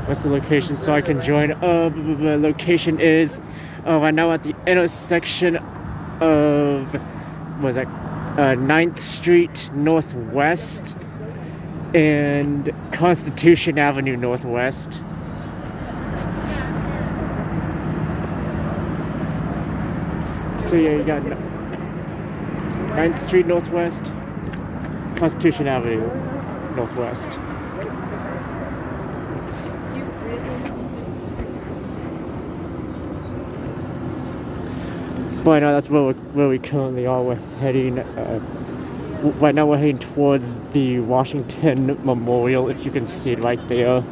What's the location so I can join? The location is right now at the intersection of, what was that, 9th Street Northwest and Constitution Avenue Northwest. So yeah, you got 9th Street Northwest, Constitution Avenue Northwest. Right now, that's where we currently are. We're heading. Right now, we're heading towards the Washington Memorial. If you can see it right there.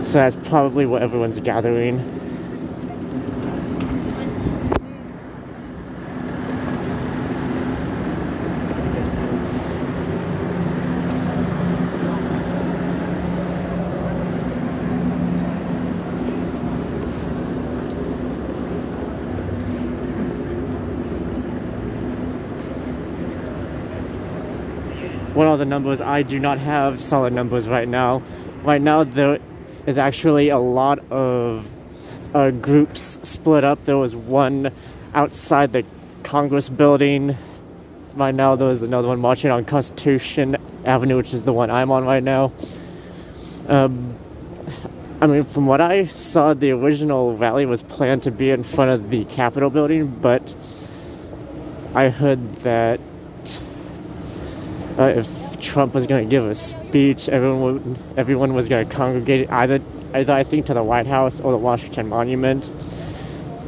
So that's probably where everyone's gathering. What are the numbers? I do not have solid numbers right now. Right now, there is actually a lot of groups split up. There was one outside the Congress building. Right now, there's another one marching on Constitution Avenue, which is the one I'm on right now. I mean, from what I saw, the original rally was planned to be in front of the Capitol building, but I heard that if Trump was going to give a speech, everyone was going to congregate either I think to the White House or the Washington Monument.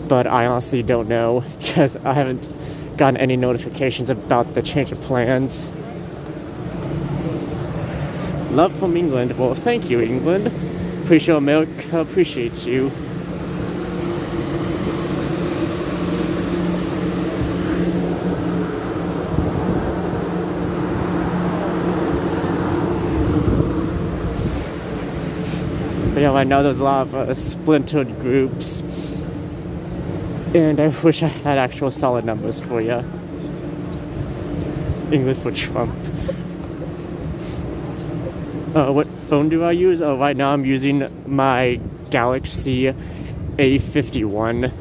But I honestly don't know because I haven't gotten any notifications about the change of plans. Love from England. Well, thank you, England. Appreciate America. Appreciate you. But yeah, right now there's a lot of splintered groups, and I wish I had actual solid numbers for you. England for Trump. What phone do I use? Oh, right now I'm using my Galaxy A51.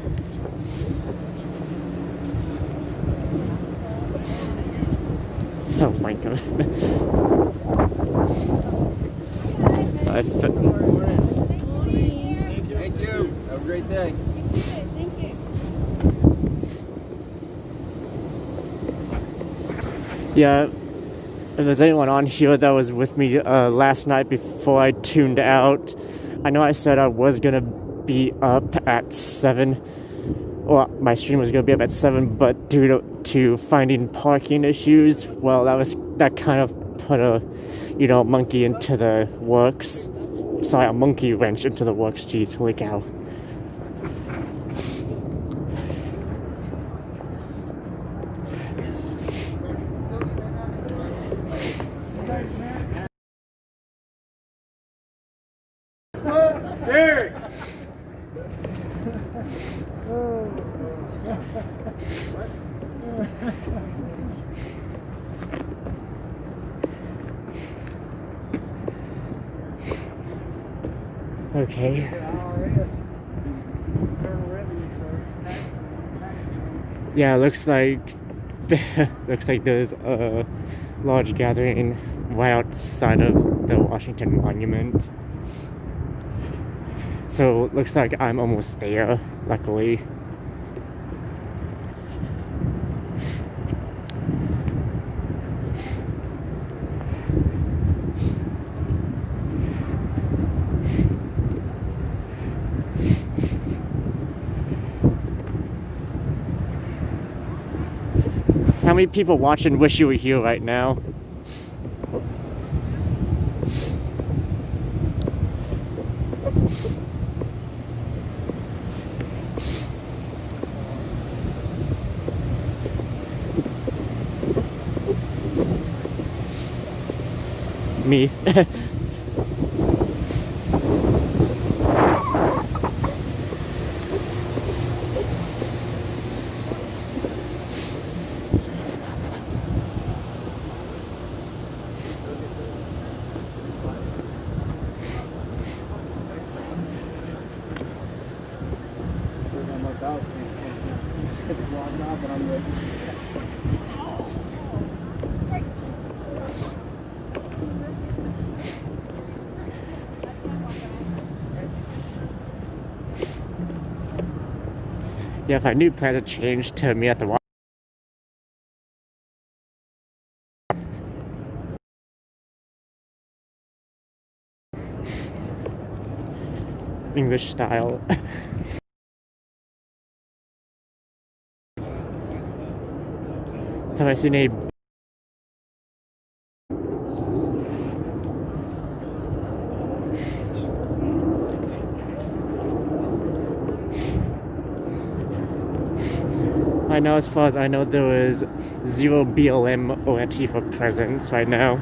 Oh my god. Thank you. Have a great day. Thank you. Yeah, if there's anyone on here that was with me last night before I tuned out, I know I said I was gonna be up at 7. Well, my stream was gonna be up at 7, but due to finding parking issues, well, that kind of put a monkey into the works. Sorry, a monkey wrench into the works. Jeez, holy cow. Okay. Yeah, looks like there's a large gathering right outside of the Washington Monument. So it looks like I'm almost there, luckily. How many people watching wish you were here right now? me. Yeah, if I knew plans had changed to me at the English style. Have I seen a I know, as far as I know, there was 0 BLM or Antifa presence right now.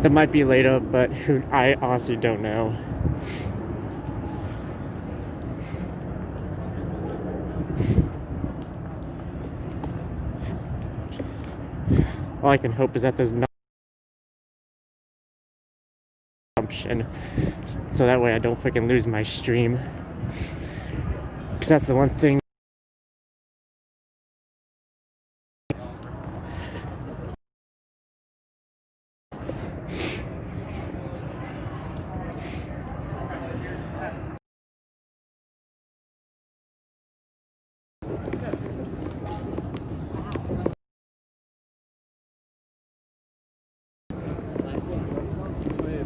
That might be later, but I honestly don't know. All I can hope is that there's no option, so that way I don't freaking lose my stream. Because that's the one thing.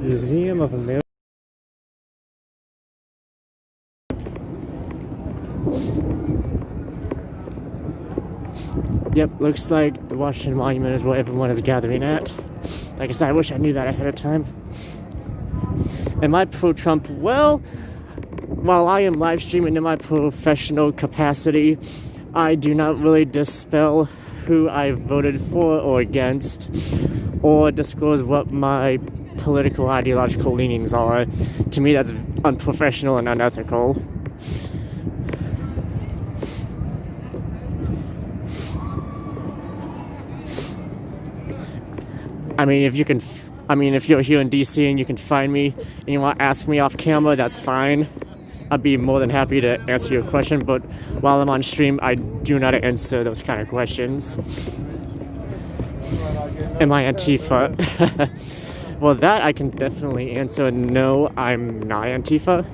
Museum of America. Yep, looks like the Washington Monument is where everyone is gathering at. Like I said, I wish I knew that ahead of time. Am I pro-Trump? Well, while I am live streaming in my professional capacity, I do not really dispel who I voted for or against, or disclose what my political ideological leanings are. To me, that's unprofessional and unethical. I mean, if you're here in DC and you can find me and you want to ask me off camera, that's fine. I'd be more than happy to answer your question, but while I'm on stream, I do not answer those kind of questions. Am I Antifa? Well, that I can definitely answer. No, I'm not Antifa.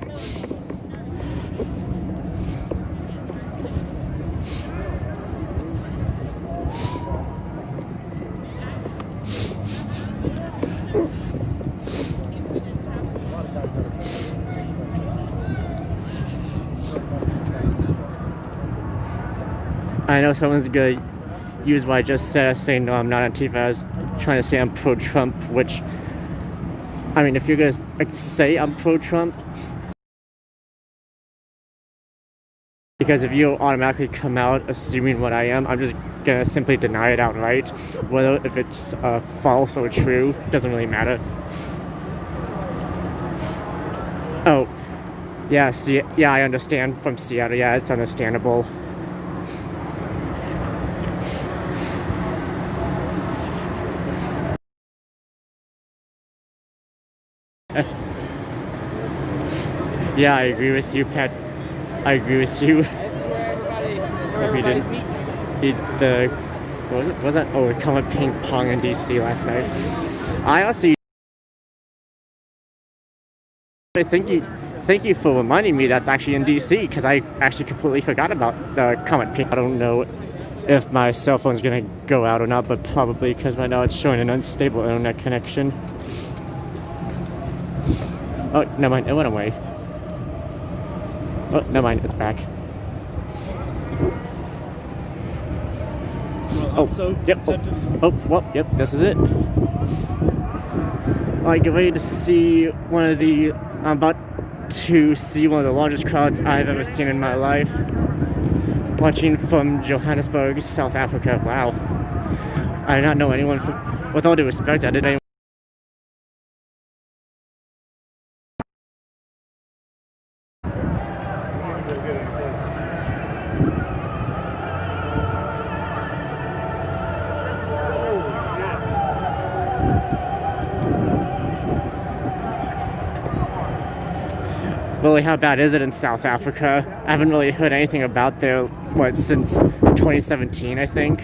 I know someone's gonna use what I just said as saying no, I'm not Antifa. I was trying to say I'm pro-Trump, which, I mean, if you're gonna say I'm pro-Trump, because if you automatically come out assuming what I am, I'm just gonna simply deny it outright. Whether if it's false or true, doesn't really matter. Oh, yeah, yeah, I understand from Seattle. Yeah, it's understandable. Yeah, I agree with you, Pat. I agree with you. This is where everybody's meet. What was that? Oh, Comet Ping Pong in DC last night. I honestly thank you for reminding me that's actually in DC, because I actually completely forgot about the Comet Ping. I don't know if my cell phone's gonna go out or not, but probably, because right now it's showing an unstable internet connection. Oh, never mind, it went away. Oh, never mind, it's back. Oh, yep. Oh, well, yep, this is it. Alright, get ready to see I'm about to see one of the largest crowds I've ever seen in my life. Watching from Johannesburg, South Africa. Wow. I did not know anyone, with all due respect, I didn't Lily, how bad is it in South Africa? I haven't really heard anything about there, since 2017, I think.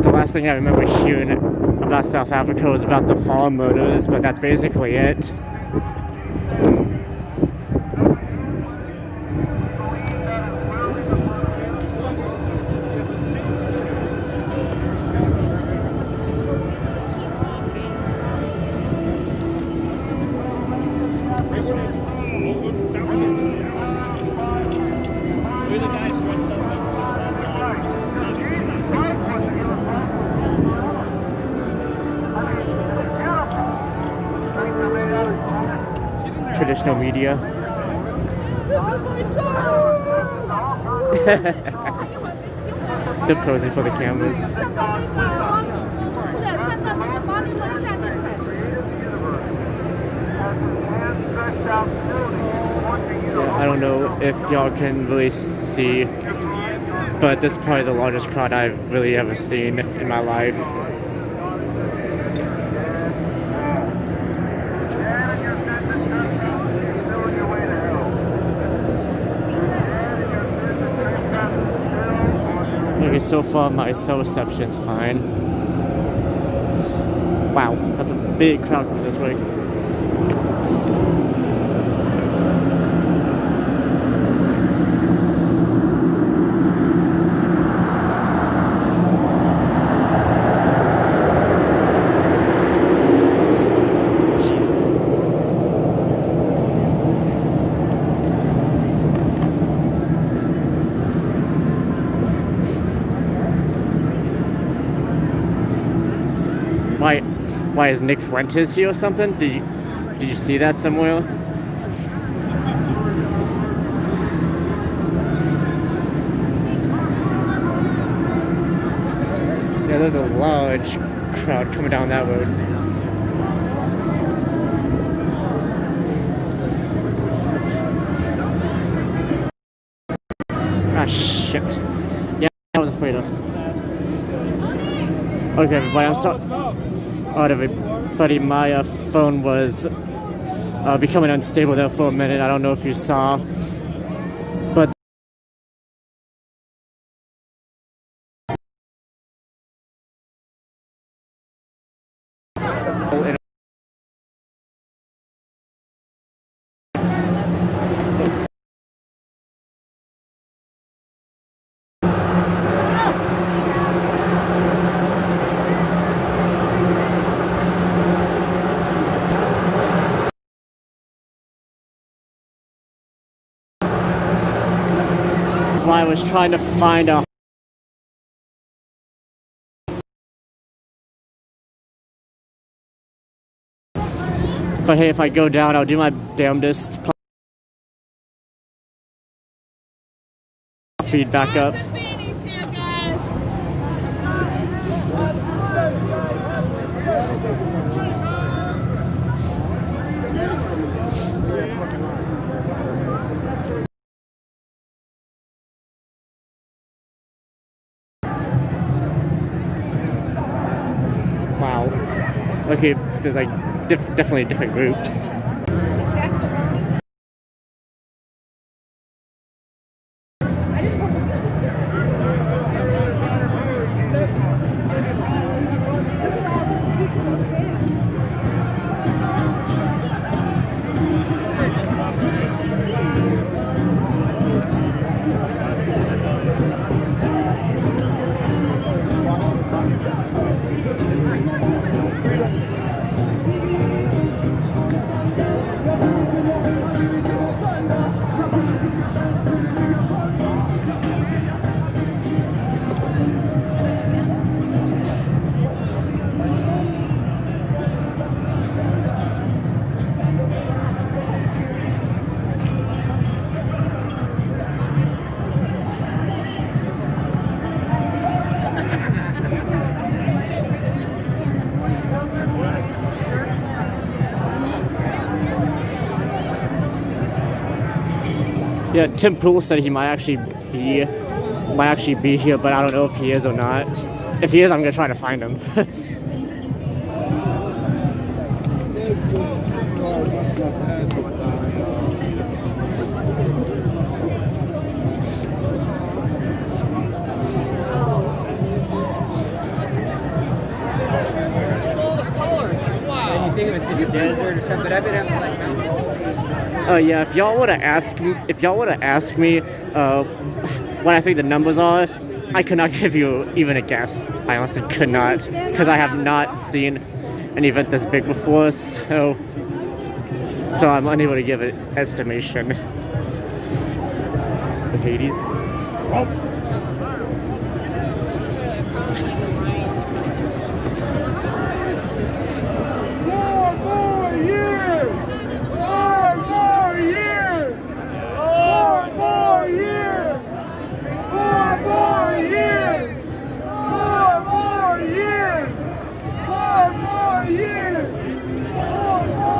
The last thing I remember hearing about South Africa was about the farm murders, but that's basically it. Traditional media. This is my song! They're posing for the cameras. Yeah, I don't know if y'all can really see, but this is probably the largest crowd I've really ever seen in my life. Okay, so far my cell reception's fine. Wow, that's a big crowd coming this way. Why is Nick Fuentes here or something? Did you see that somewhere? Yeah, there's a large crowd coming down that road. Ah, shit. Yeah, I was afraid of. Okay, everybody, I'm sorry. Alright, everybody, my phone was becoming unstable there for a minute. I don't know if you saw, but why I was trying to find a but hey, if I go down, I'll do my damnedest. Feed back up. Wow. Okay, there's like definitely different groups. Yeah, Tim Pool said he might actually be here, but I don't know if he is or not. If he is, I'm gonna try to find him. Desert or something, but I've been out to like mountains. Oh yeah, if y'all would have asked me what I think the numbers are, I could not give you even a guess. I honestly could not, because I have not seen an event this big before, so I'm unable to give an estimation. The Hades.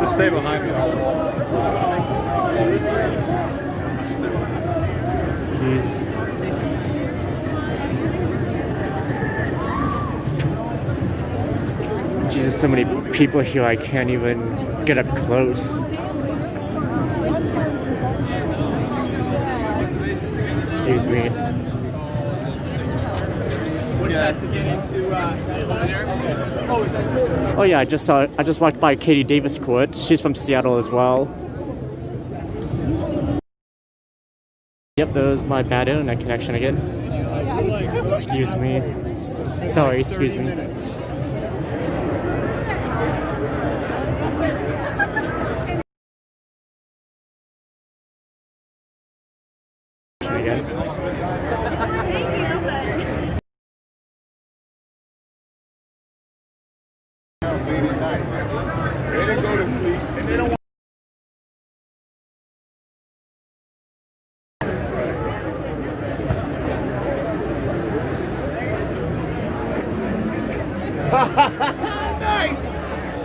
Just stay behind me. Jeez. Jesus, so many people here, I can't even get up close. Excuse me. What's that to get into over there? Oh, is that true? Oh yeah, I just walked by Katie Davis Court. She's from Seattle as well. Yep, there's my bad internet connection again. Excuse me. Sorry, excuse me. Again. Nice!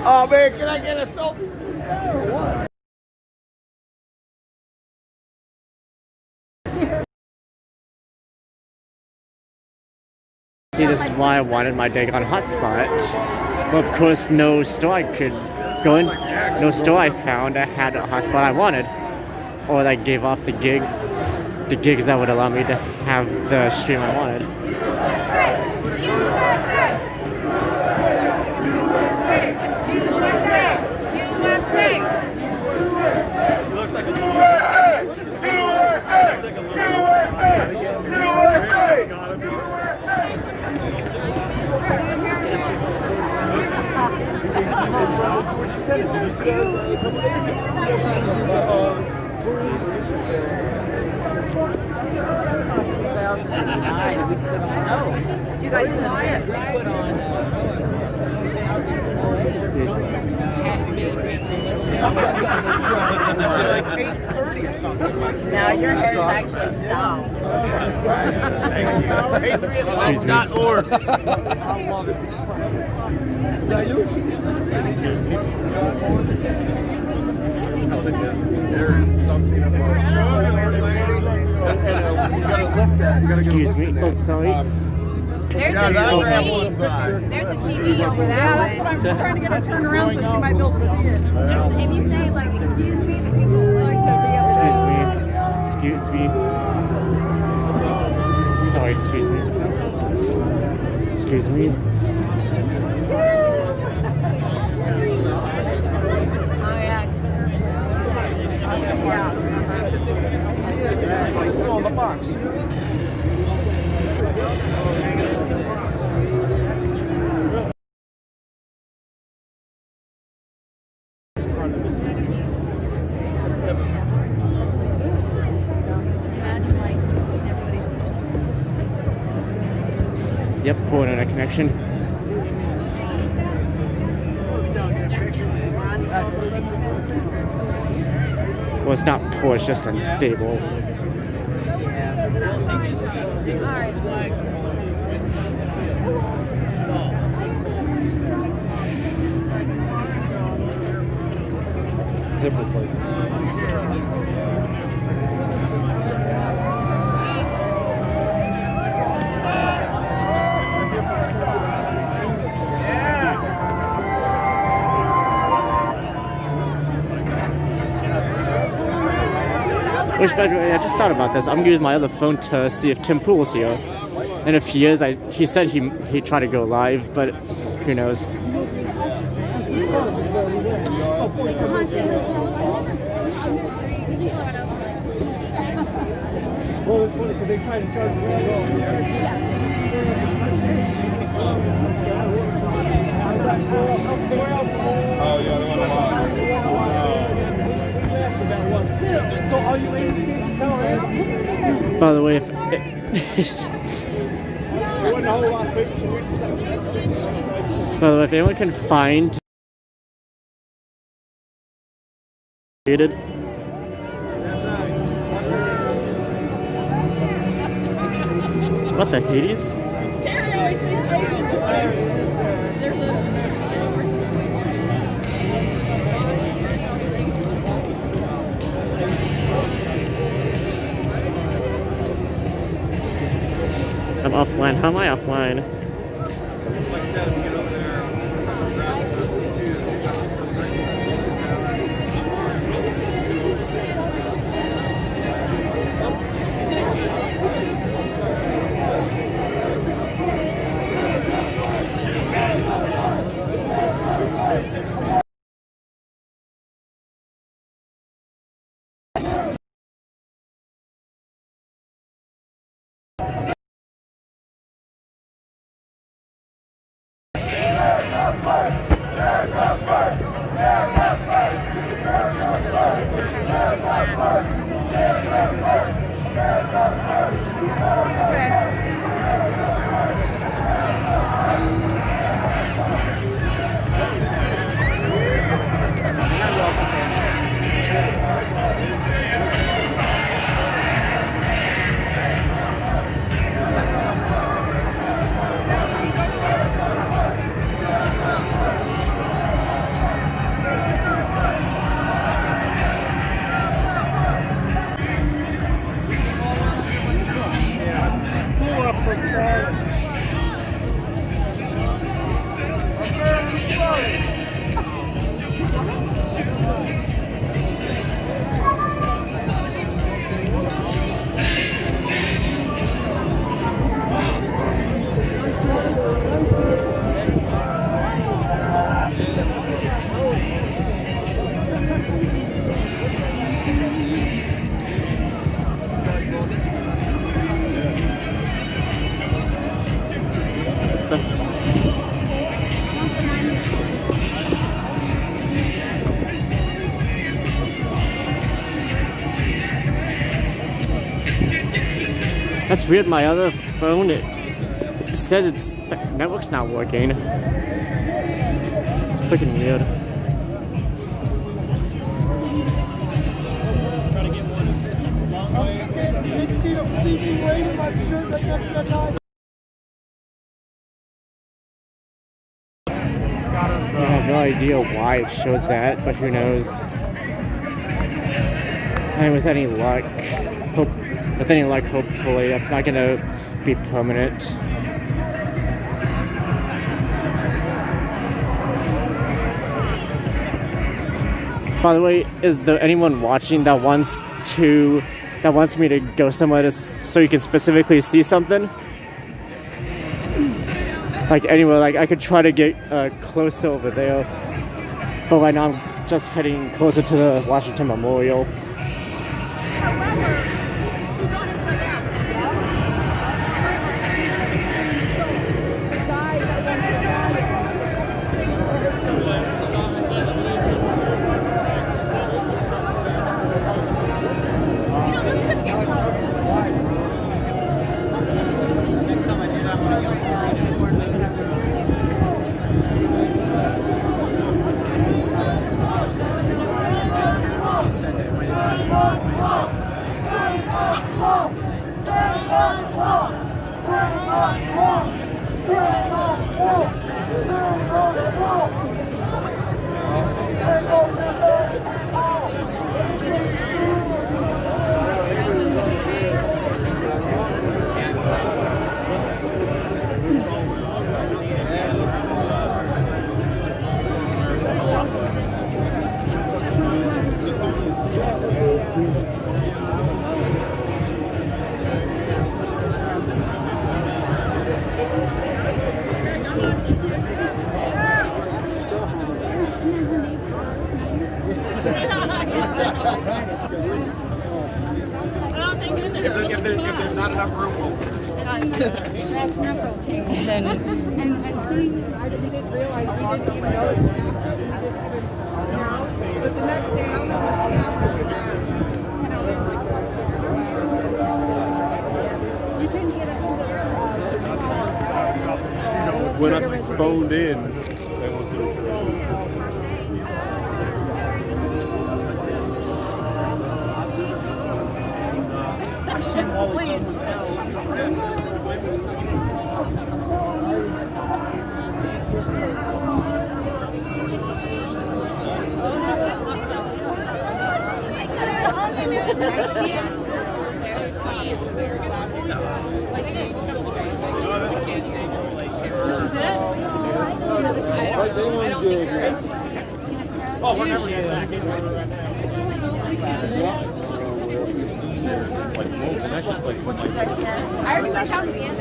Oh man, can I get a soap? See, this is why I wanted my Dagon hotspot. But of course, no store I could go in, no store I found that had a hotspot I wanted, or that gave off the gigs that would allow me to have the stream I wanted. Looks like a little. Did you guys buy it? We put on Like 8:30 or something. now your hair is actually styled. Excuse me. Patreon.org. Is that you? There is something about Excuse me. Oh, sorry. There's Yeah, a that TV. one at one side. There's a TV over that way. I'm trying to get her turned around so she might be able to see it. Just, if you say like, excuse me, the people like to be able Excuse me. Sorry, excuse me. Excuse me. on the box. Yep, poor internet connection. Well, it's not poor, it's just unstable. Hip replacement. Which, by the way, I just thought about this. I'm gonna use my other phone to see if Tim Pool's here. And if he is, he said he'd try to go live, but who knows. Well, it's funny because they try to charge me. Oh, yeah, the one So all you ladies can tell her. By the way, if There wasn't a whole lot of people, so we just by the way, if anyone can find what the Hades? I'm offline. How am I offline? That's weird. My other phone, it says the network's not working. It's freaking weird. I have no idea why it shows that, but who knows. And with any luck, hopefully that's not gonna be permanent. By the way, is there anyone watching that wants me to go somewhere so you can specifically see something? Like anywhere, like I could try to get close over there, but right now I'm just heading closer to the Washington Memorial. If there's not enough room, That's number two. And I didn't realize we didn't even know it. But the next day, I don't know what the cameras were at. You know, they're like, you couldn't get it over there. When I phoned in, they was oh, we're never getting back. I already went out to the end.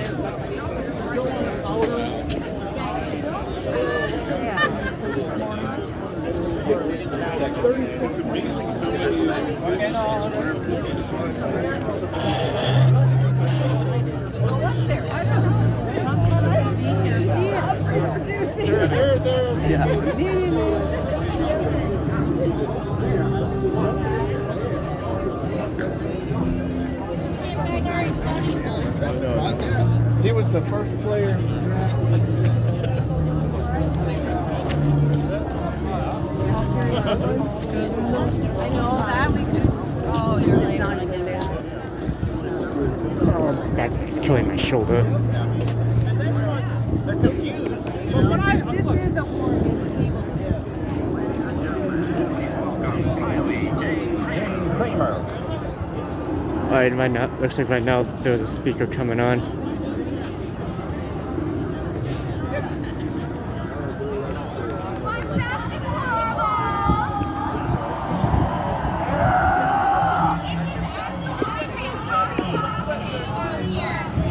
He was the first player. I know that we could. Oh, you're late on again. Oh, that guy's killing my shoulder. This is the horniest cable. Alright, right now, looks like right now there's a speaker coming on.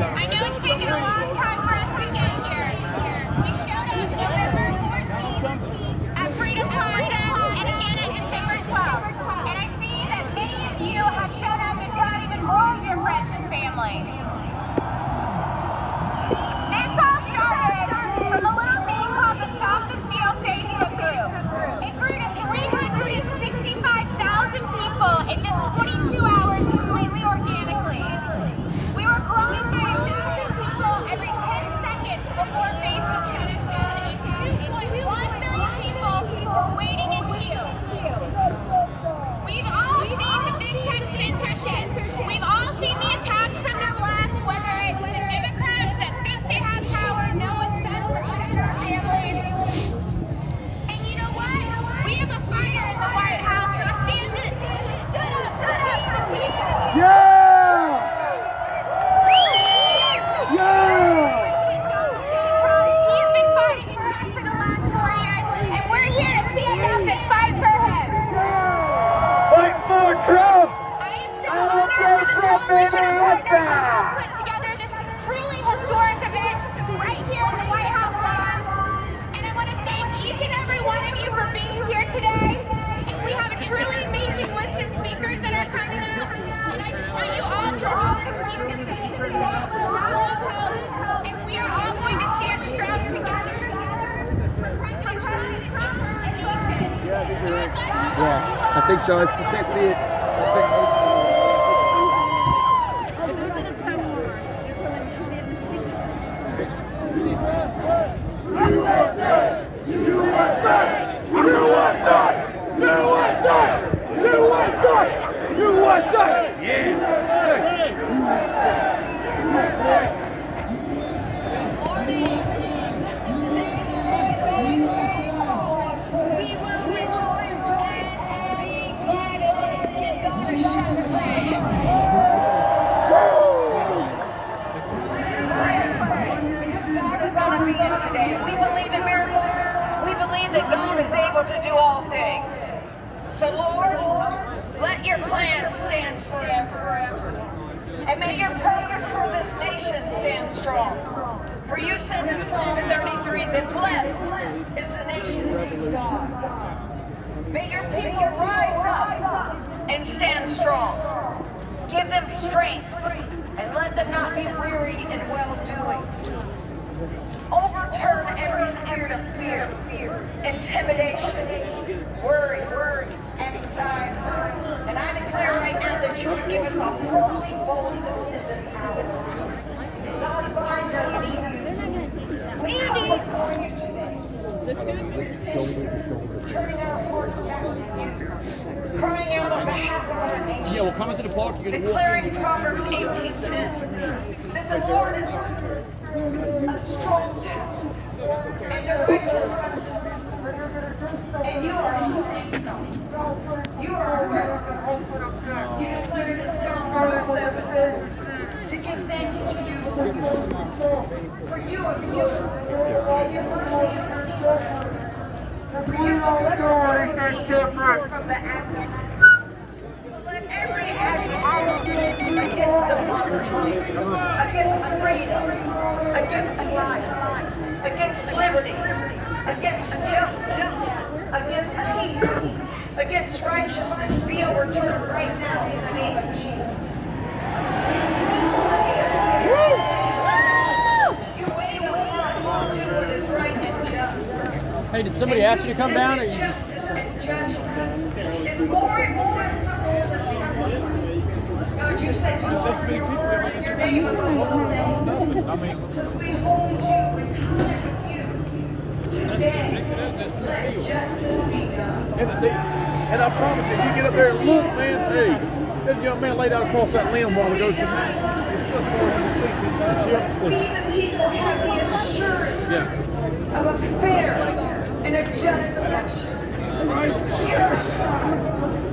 I know it's taken a long time for us to get here. We showed up November 14th at Freedom Plaza and again at December 12th. And I see that many of you have shown up and brought even more of your friends and family. This all started from a little thing called the Stop the Steal Facebook group. It grew to 365,000 people in just 22 hours completely organically. We were growing by 1,000 people every 10 seconds before Facebook shut us down, and 2.1 million people were waiting in queue. We've all seen the big tech censorship. We've all seen the attacks from the left, whether it's the Democrats that think they have power, no one's done for us and our families. And you know what? We have a fighter in the White House who stood up to save the people. Yeah! He's been fighting for us for the last 4 years, and we're here to stand up and fight for him. Fight for Trump! I am so honored for the coalition of workers who put together this truly historic event right here in the White House lawn. And I want to thank each and every one of you for being here today. And we have a truly amazing list of speakers that are coming up. And I just want you all to hold some keep the faith and walk those rules. And we are all going to stand strong together. Yeah, I think so. I can't see it. USA! USA! USA! USA! USA! USA! We will rejoice and be glad in it. Give God a shout of praise. Because God is going to be in today. We believe in miracles. We believe that God is able to do all things. So Lord, let your plan stand forever. And may your purpose for this nation stand strong. For you said in Psalm 33 that blessed is the nation whose God. May your people rise up and stand strong. Give them strength and let them not be weary in well-doing. Overturn every spirit of fear, intimidation, worry, anxiety. And I declare right now that you would give us a holy boldness in this hour. God, bind us to you. We come before you today. Turning our hearts back to you. Crying out on behalf of our nation. Yeah, we'll come into the park. You're gonna walk Declaring in. Proverbs 18:10 that the Lord is a strong tower, and the righteous runs into it, and you are safe. You are a refuge. You declared in Psalm 107 to give thanks to you, for you are good, and your mercy endures forever. For you deliver people from the adversary. So let every adversary against democracy, against freedom, against life, against liberty, against justice, against peace, against righteousness be overturned right now in the name of Jesus. You wait on us to do what is right and just. Hey, did somebody ask you to come down? Or you Justice and judgment is more acceptable than sacrifice. God, you said to honor your word and your name above all names. Since we hold you in covenant with you today, let justice be done. And I promise you, if you get up there and look, man, hey, that young man laid out across that limb while ago. We the people have the assurance of a fair and a just election. Hear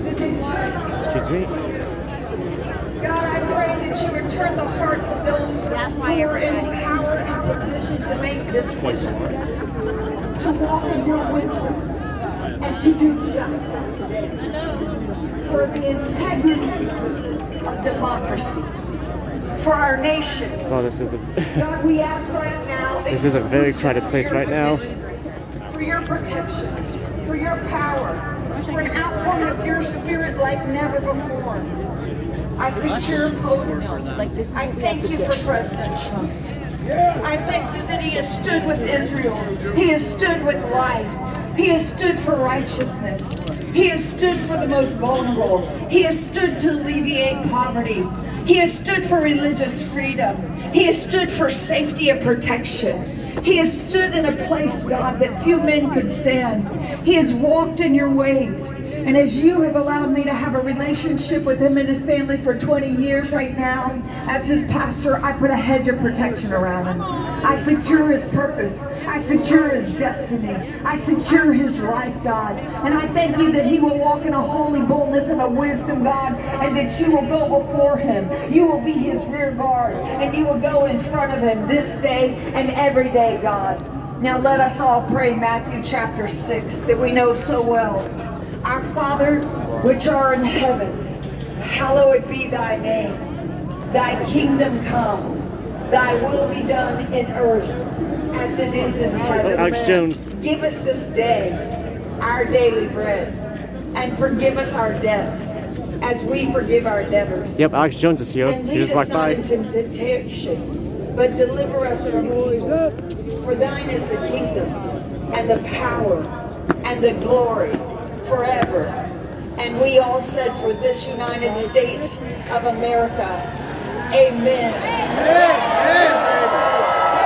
this eternal. Excuse me. God, I pray that you would turn the hearts of those who are in power and position to make decisions, to walk in your wisdom, and to do justice today for the integrity of democracy, for our nation. Oh, this is a God, we ask right now that this is a you very would crowded just place your right now. provision, for your protection, for your power, for an outpouring of your spirit like never before. I secure potency. I thank you for President Trump. I thank you that he has stood with Israel. He has stood with life. He has stood for righteousness. He has stood for the most vulnerable. He has stood to alleviate poverty. He has stood for religious freedom. He has stood for safety and protection. He has stood in a place, God, that few men could stand. He has walked in your ways. And as you have allowed me to have a relationship with him and his family for 20 years right now, as his pastor, I put a hedge of protection around him. I secure his purpose. I secure his destiny. I secure his life, God. And I thank you that he will walk in a holy boldness and a wisdom, God, and that you will go before him. You will be his rear guard, and you will go in front of him this day and every day, God. Now let us all pray Matthew chapter 6 that we know so well. Our Father, which art in heaven, hallowed be thy name. Thy kingdom come. Thy will be done in earth as it is in heaven. Alex Jones. Give us this day our daily bread, and forgive us our debts as we forgive our debtors. Yep, Alex Jones is here. And He lead just us walked not by. into temptation, but deliver us from evil. For thine is the kingdom, and the power, and the glory, forever. And we all said, for this United States of America, amen.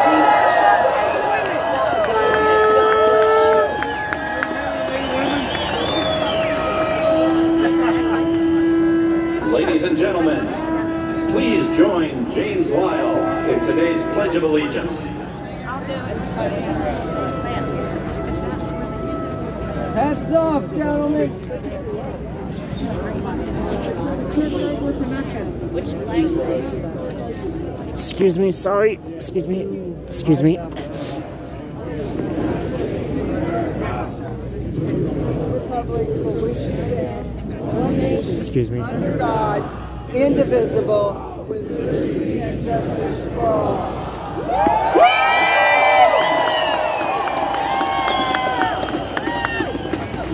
We worship God, not government. God bless you. Ladies and gentlemen, please join James Lyle in today's Pledge of Allegiance. Hats off, gentlemen. Excuse me, sorry. Excuse me. Excuse me. Excuse me. Under God, indivisible, with liberty and justice for all.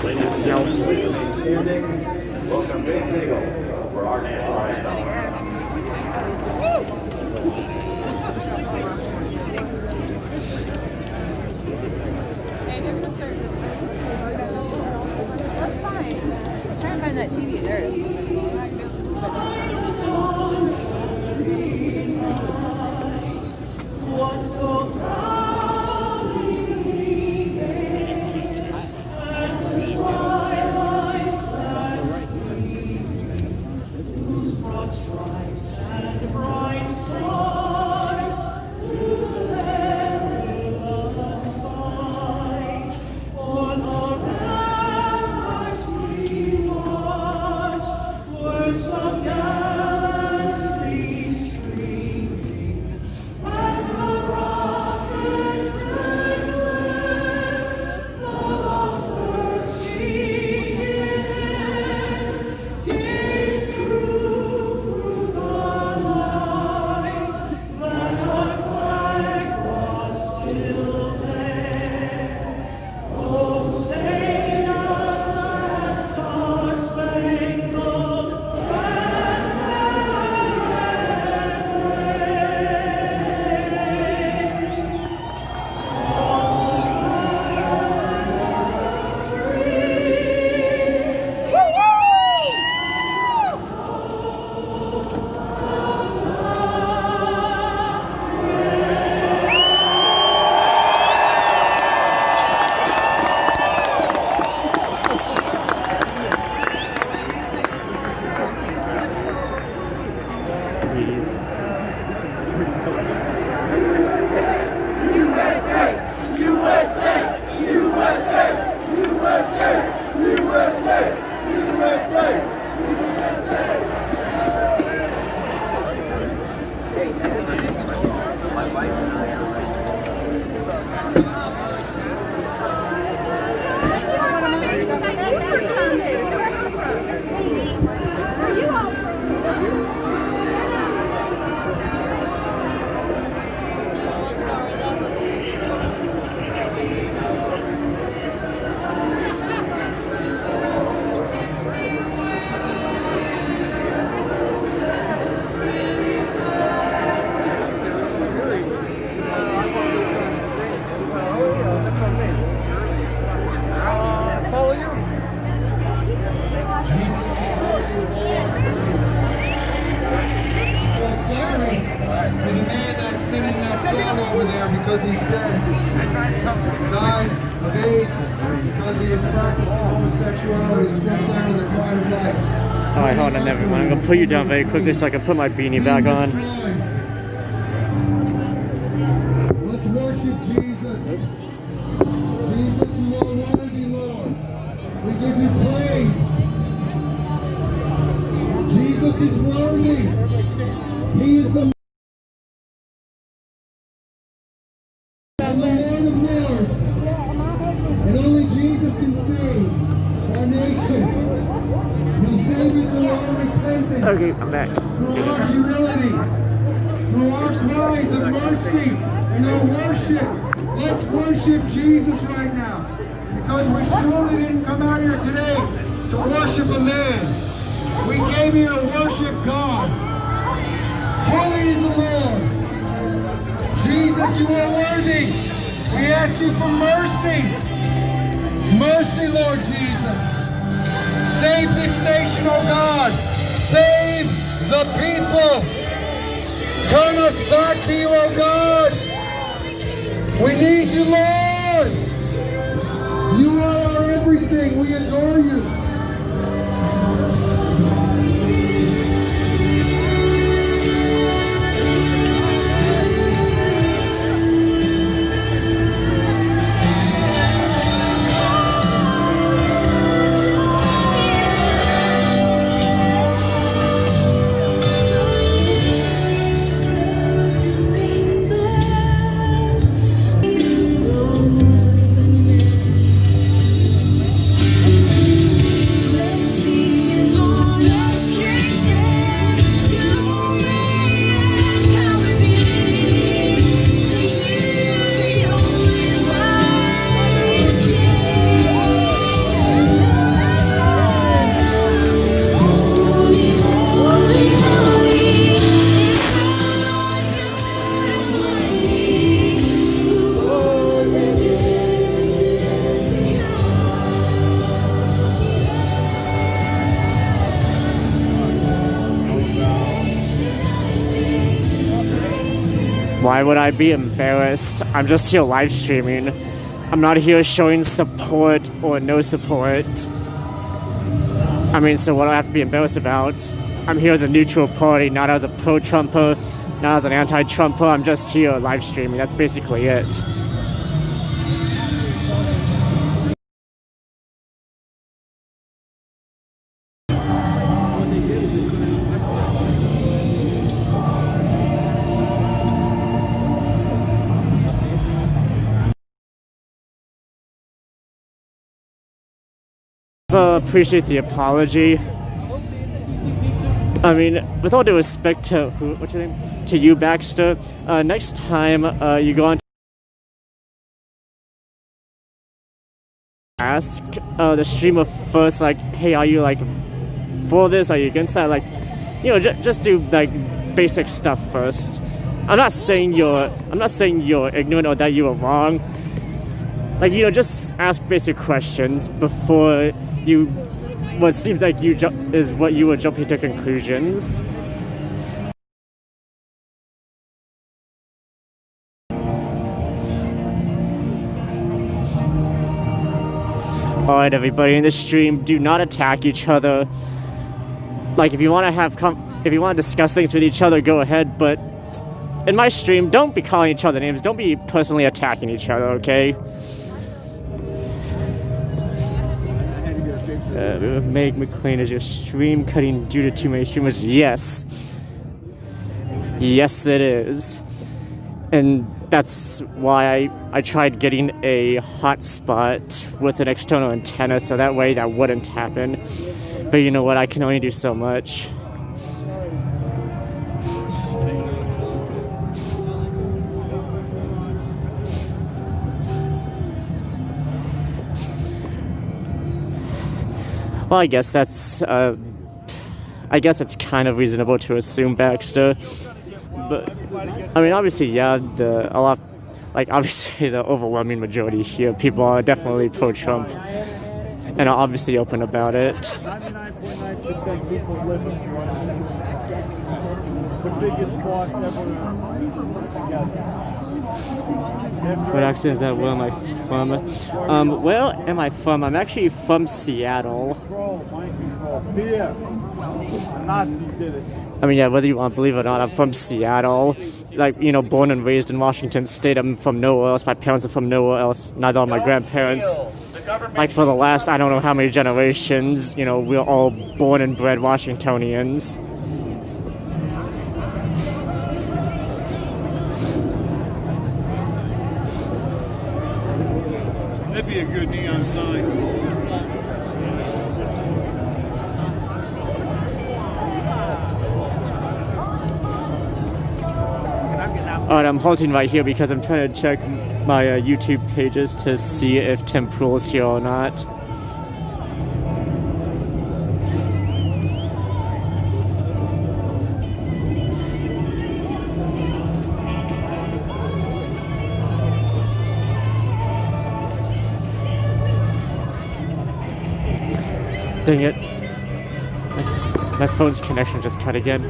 Ladies and gentlemen, please remain standing. Welcome one big giggle for our national anthem. Hey, they're gonna serve this thing. That's fine. Let's try and find that TV. There it is. I'm not gonna be able to move over there because he's dead. Died of AIDS because he was practicing homosexuality, stripped down in the pride of life. Alright, hold on, never mind. I'm gonna put you down very quickly so I can put my beanie back on. Let's worship Jesus. Jesus, you are worthy, Lord. We give you praise. Jesus is worthy. He is the and the Lord of Lords. And only Jesus can save our nation. He'll save it through our repentance. Okay, I'm back. Through our humility. Through our cries of mercy and our worship. Let's worship Jesus right now. Because we surely didn't come out here today to worship a man. We came here to worship God. Holy is the Lord. Jesus, you are worthy. We ask you for mercy. Mercy, Lord Jesus. Save this nation, oh God. Save the people. Turn us back to you, oh God. We need you, Lord. You are our everything. We adore you. Why would I be embarrassed? I'm just here live streaming. I'm not here showing support or no support. I mean, so what do I have to be embarrassed about? I'm here as a neutral party, not as a pro-Trumper, not as an anti-Trumper. I'm just here live streaming. That's basically it. Appreciate the apology. I mean, with all due respect to what's your name? To you, Baxter. Next time you go on, ask the streamer first, like, hey, are you like for this? Are you against that? Like, you know, just do like basic stuff first. I'm not saying you're ignorant or that you were wrong. Like, you know, just ask basic questions before you, what seems like is what you were jumping to conclusions. Alright, everybody in the stream, do not attack each other. Like, if you want to discuss things with each other, go ahead, but in my stream, don't be calling each other names. Don't be personally attacking each other, okay? Meg McLean, is your stream cutting due to too many streamers? Yes. Yes, it is. And that's why I tried getting a hotspot with an external antenna, so that way that wouldn't happen. But you know what? I can only do so much. Well, I guess it's kind of reasonable to assume, Baxter. But I mean, obviously, yeah, obviously the overwhelming majority here, people are definitely pro-Trump and are obviously open about it. 99.9% people living the biggest cost ever. What accent is that? Where am I from? Where am I from? I'm actually from Seattle. I mean, yeah, whether you want to believe it or not, I'm from Seattle. Like, you know, born and raised in Washington State. I'm from nowhere else. My parents are from nowhere else. Neither are my grandparents. Like, for the last, I don't know how many generations, you know, we're all born and bred Washingtonians. That'd be a good neon sign. Alright, I'm halting right here because I'm trying to check my YouTube pages to see if Tim Pool's here or not. Dang it. My phone's connection just cut again.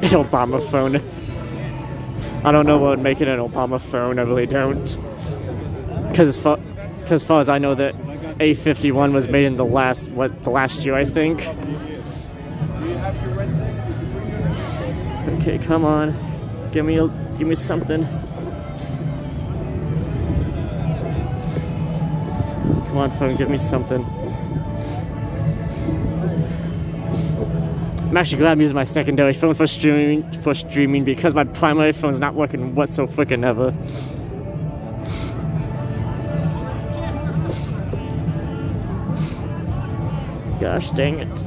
An Obama phone. I don't know what would make it an Obama phone, I really don't. Because as far as I know, the A51 was made in the last year, I think. Okay, come on. Give me something. Come on, phone, give me something. I'm actually glad I'm using my secondary phone for streaming because my primary phone's not working whatsoever. Gosh dang it.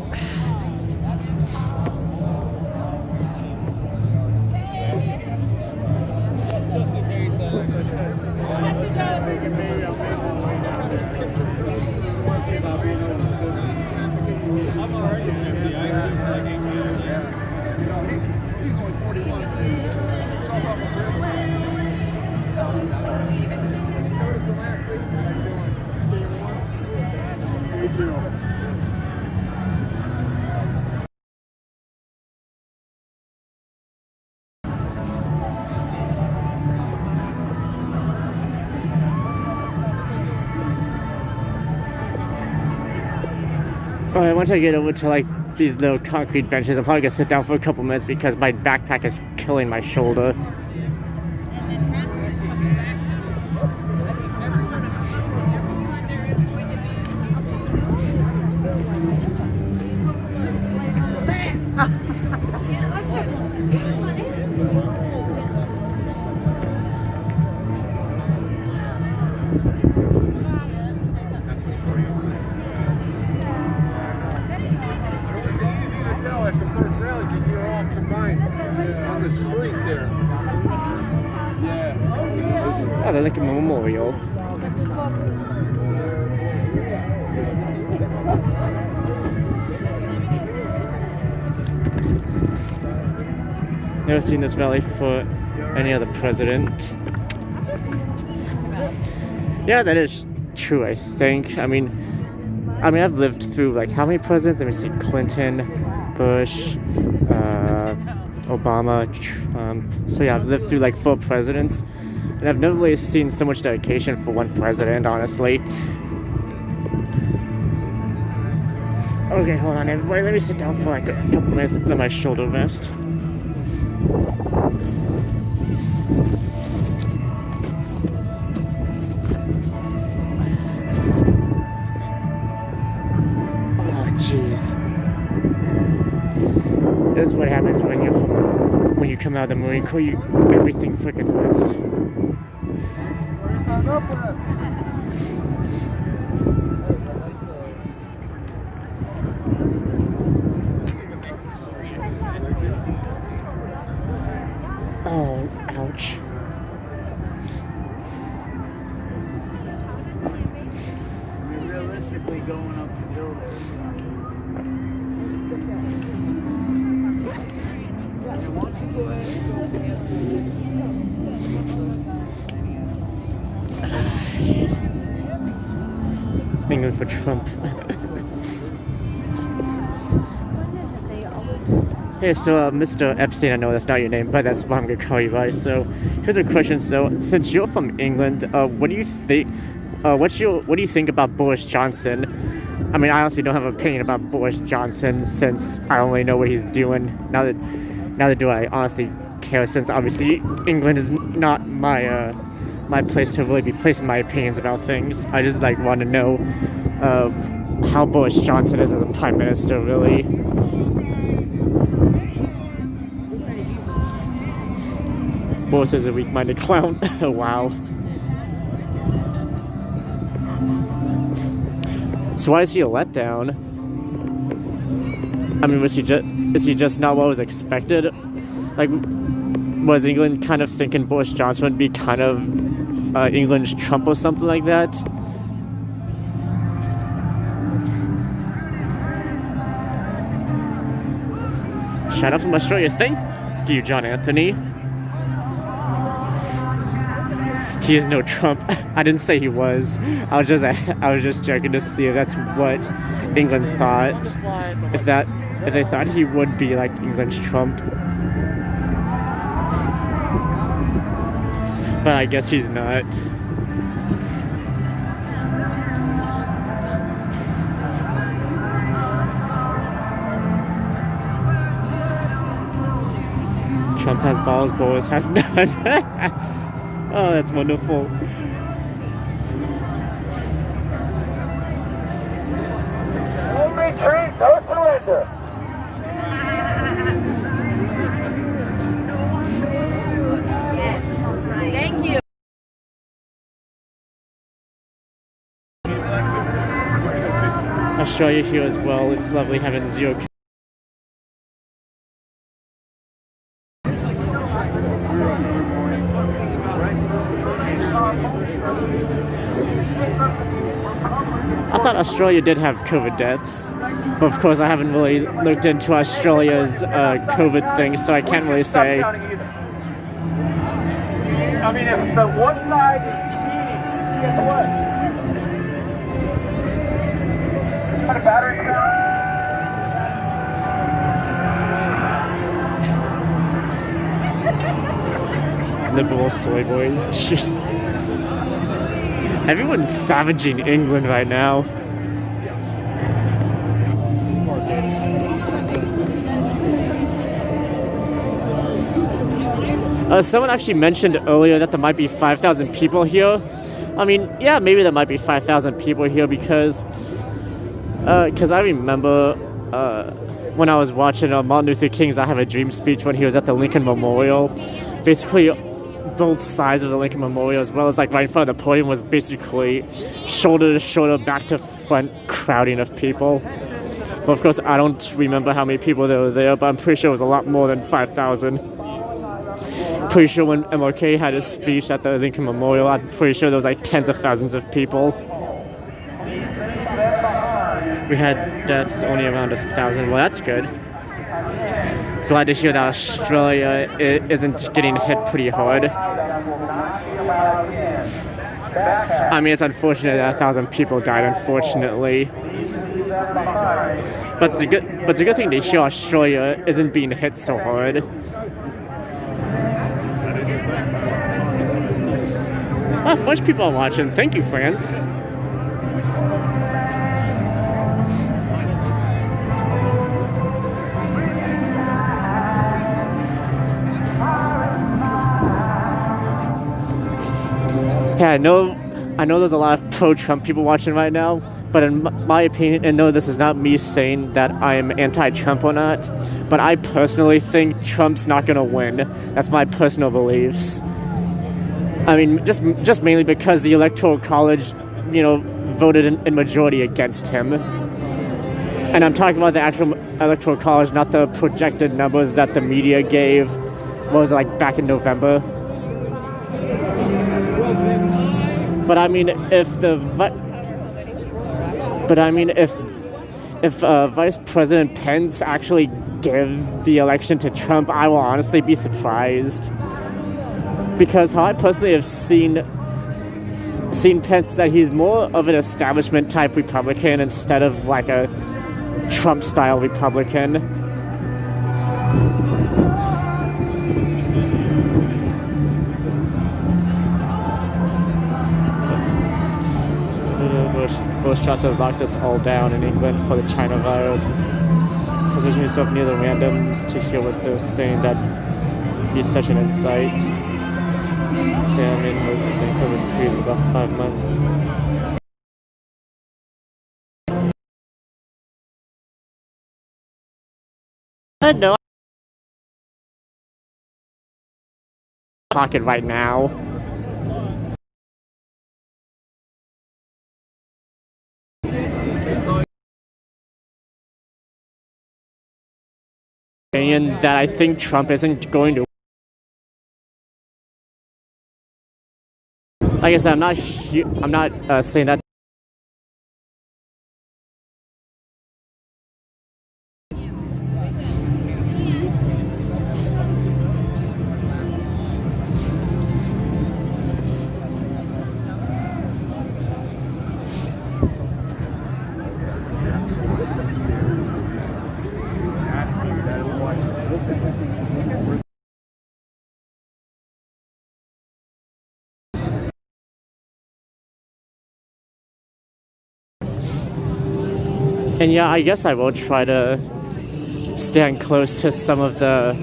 You too. Alright, once I get over to like these little concrete benches, I'm probably gonna sit down for a couple minutes because my backpack is killing my shoulder. At the first rally because we were all combined on the street there. Yeah. Oh, they're like a memorial. Never seen this rally for any other president. Yeah, that is true, I think. I mean, I've lived through like how many presidents? Let me see: Clinton, Bush, Obama, Trump. So yeah, I've lived through like 4 presidents, and I've never really seen so much dedication for one president, honestly. Okay, hold on, everybody. Let me sit down for like a couple minutes. Let my shoulder rest. Jeez. This is what happens when you come out of the Marine Corps. Everything freaking hurts. Oh, ouch. Realistically, going up the hill there. England for Trump. Hey, so Mr. Epstein, I know that's not your name, but that's what I'm gonna call you by. So, here's a question. So, since you're from England, what do you think? What do you think about Boris Johnson? I mean, I honestly don't have an opinion about Boris Johnson since I don't really know what he's doing. Neither do I honestly care, since obviously England is not my my place to really be placing my opinions about things. I just like want to know how Boris Johnson is as a prime minister, really. Boris is a weak-minded clown. Wow. So why is he a letdown? I mean, is he just not what was expected? Like, was England kind of thinking Boris Johnson would be kind of England's Trump or something like that? Shout out from Australia. Thank you, John Anthony. He is no Trump. I didn't say he was. I was just checking to see if that's what England thought. If they thought he would be like England's Trump. But I guess he's not. Trump has balls, Boris has none. Oh, that's wonderful. No retreat, no surrender. Thank you. Australia here as well. It's lovely having zero. I thought Australia did have COVID deaths, but of course I haven't really looked into Australia's COVID thing, so I can't really say. I mean, if the one side is cheating, guess what? Got a battery Liberal soy boys. Jeez. Everyone's savaging England right now. Someone actually mentioned earlier that there might be 5,000 people here. I mean, yeah, maybe there might be 5,000 people here because I remember when I was watching Martin Luther King's "I Have a Dream" speech when he was at the Lincoln Memorial. Basically, both sides of the Lincoln Memorial, as well as like right in front of the podium, was basically shoulder to shoulder, back to front crowding of people. But of course, I don't remember how many people there were there, but I'm pretty sure it was a lot more than 5,000. Pretty sure when MLK had his speech at the Lincoln Memorial, I'm pretty sure there was like tens of thousands of people. We had deaths only around 1,000. Well, that's good. Glad to hear that Australia isn't getting hit pretty hard. I mean, it's unfortunate that 1,000 people died, unfortunately. But it's a good thing to hear Australia isn't being hit so hard. Oh, French people are watching. Thank you, France. Yeah, I know there's a lot of pro-Trump people watching right now, but in my opinion, and no, this is not me saying that I'm anti-Trump or not, but I personally think Trump's not going to win. That's my personal beliefs. I mean, just mainly because the Electoral College, voted in majority against him. And I'm talking about the actual Electoral College, not the projected numbers that the media gave. What was it, like back in November? But I mean, if Vice President Pence actually gives the election to Trump, I will honestly be surprised. Because how I personally have seen Pence, that he's more of an establishment type Republican instead of like a Trump style Republican. Boris Johnson has locked us all down in England for the China virus. Position yourself near the randoms to hear what they're saying. That'd be such an insight. Say I'm in COVID-free for about 5 months. No. Pocket right now. And that I think Trump isn't going to. Like I said, I'm not saying that. And yeah, I guess I will try to stand close to some of the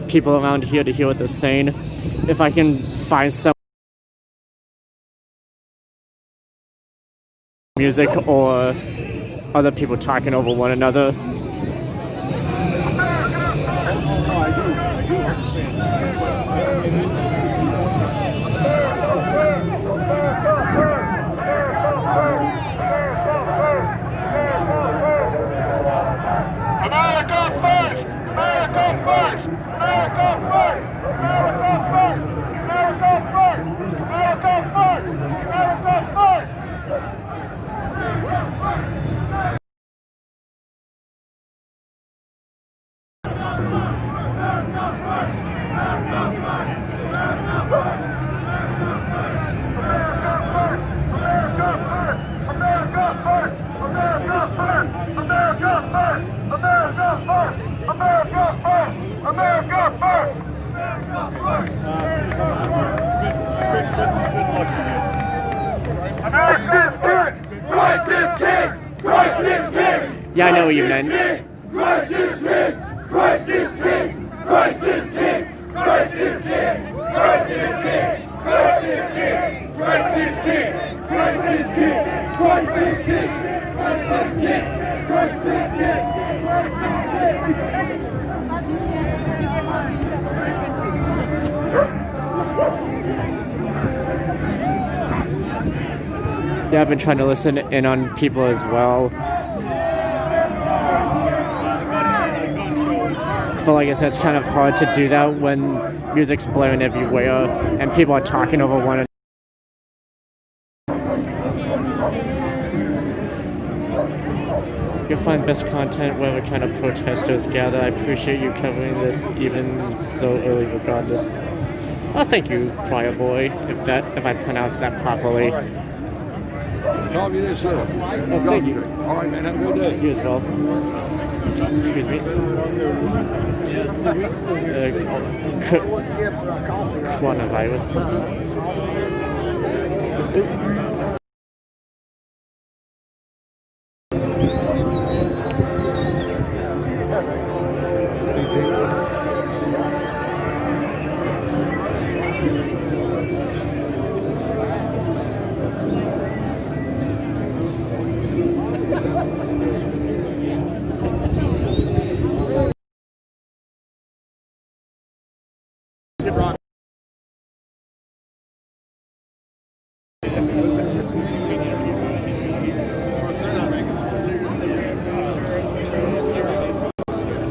people around here to hear what they're saying. If I can find some music or other people talking over one another. Yeah, I know what you meant. Christ is king! Christ is king! Christ is king! Christ Christ is King! Christ is King! Christ is King! Christ is King! Christ is King! Christ is King! Christ is King! Christ is King! Christ is King! Yeah, I've been trying to listen in on people as well. But like I said, it's kind of hard to do that when music's blaring everywhere and people are talking over one another. You'll find best content wherever kind of protesters gather. I appreciate you covering this even so early regardless. Oh, thank you, Choir Boy, if I pronounced that properly. Call me this, sir. Oh, thank you. All right, man. Have a good day. You as well. Excuse me. Coronavirus.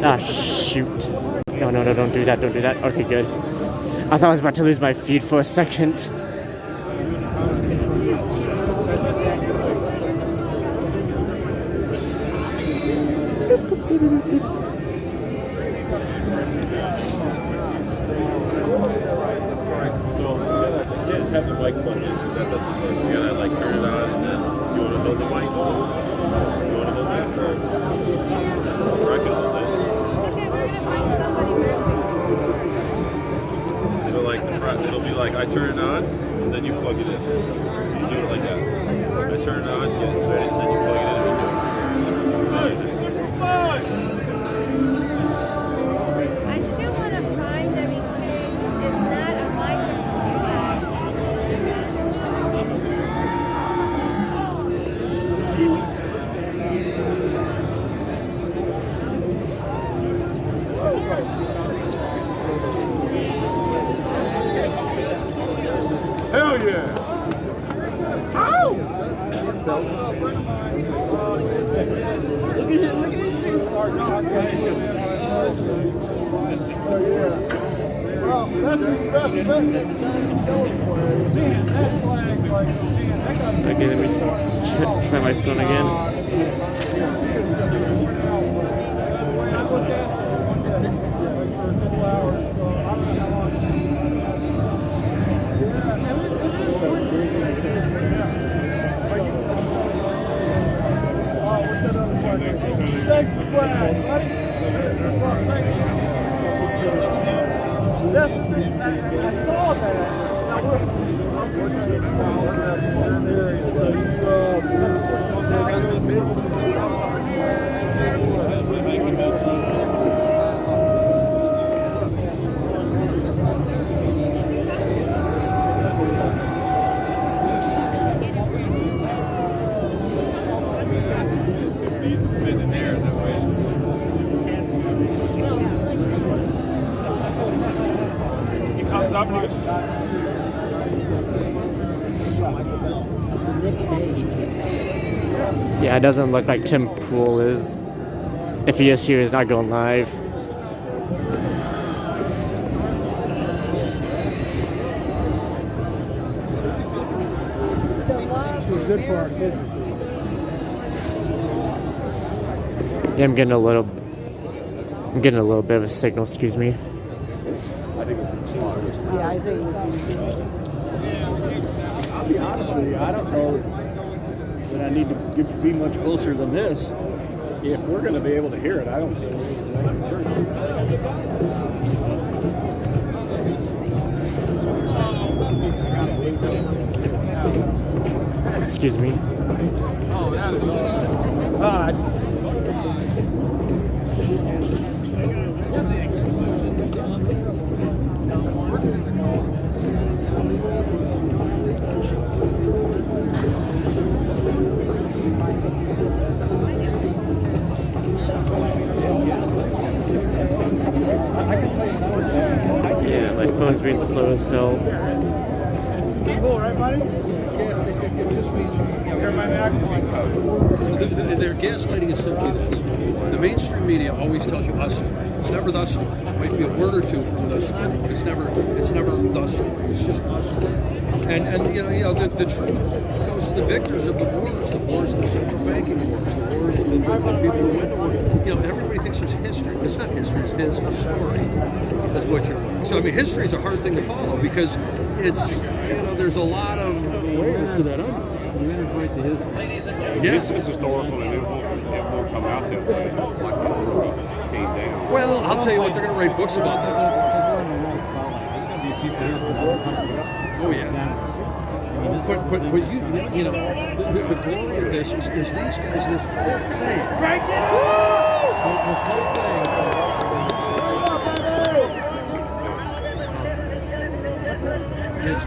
Ah, shoot. No, don't do that, don't do that. Okay, good. I thought I was about to lose my feed for a second. So, I can't have the mic plugged in because that doesn't work. You gotta like turn it on and then, do you want to hold the mic? Do you want to hold it? Or I can hold it. So like it'll be like I turn it on and then you plug it in. You do it like that. I turn it on, get it started, and then you plug it in and we do it. No, it's just I still want to find them in case it's not a Hell yeah! Look at these things farting. Well, that's his best bet. Okay, let me try my phone again. That's the thing. I saw that. So these fit in there that way. He comes up and Yeah, it doesn't look like Tim Pool is. If he is here, he's not going live. it's good for our kids. Yeah, I'm getting a little bit of a signal, excuse me. Yeah, I think it was. I'll be honest with you. I don't know that I need to be much closer than this. If we're going to be able to hear it, I don't see any reason why we shouldn't. Excuse me. phone's being slow as hell. Cool, right, buddy? Yes, it just means their gaslighting is simply this. The mainstream media always tells you a story. It's never the story. It might be a word or two from the story, but it's never the story. It's just a story. And the truth goes to the victors of the wars of the central banking wars, the wars of the people who win the war. Everybody thinks there's history. It's not history, it's his story. That's what you're learning. So history is a hard thing to follow because it's there's a lot of layers to that onion. This is historical and it won't come out that way. Like came down. Well, I'll tell you what, they're going to write books about this. Oh yeah. But the glory of this is these guys, this whole thing. Break it! This whole thing.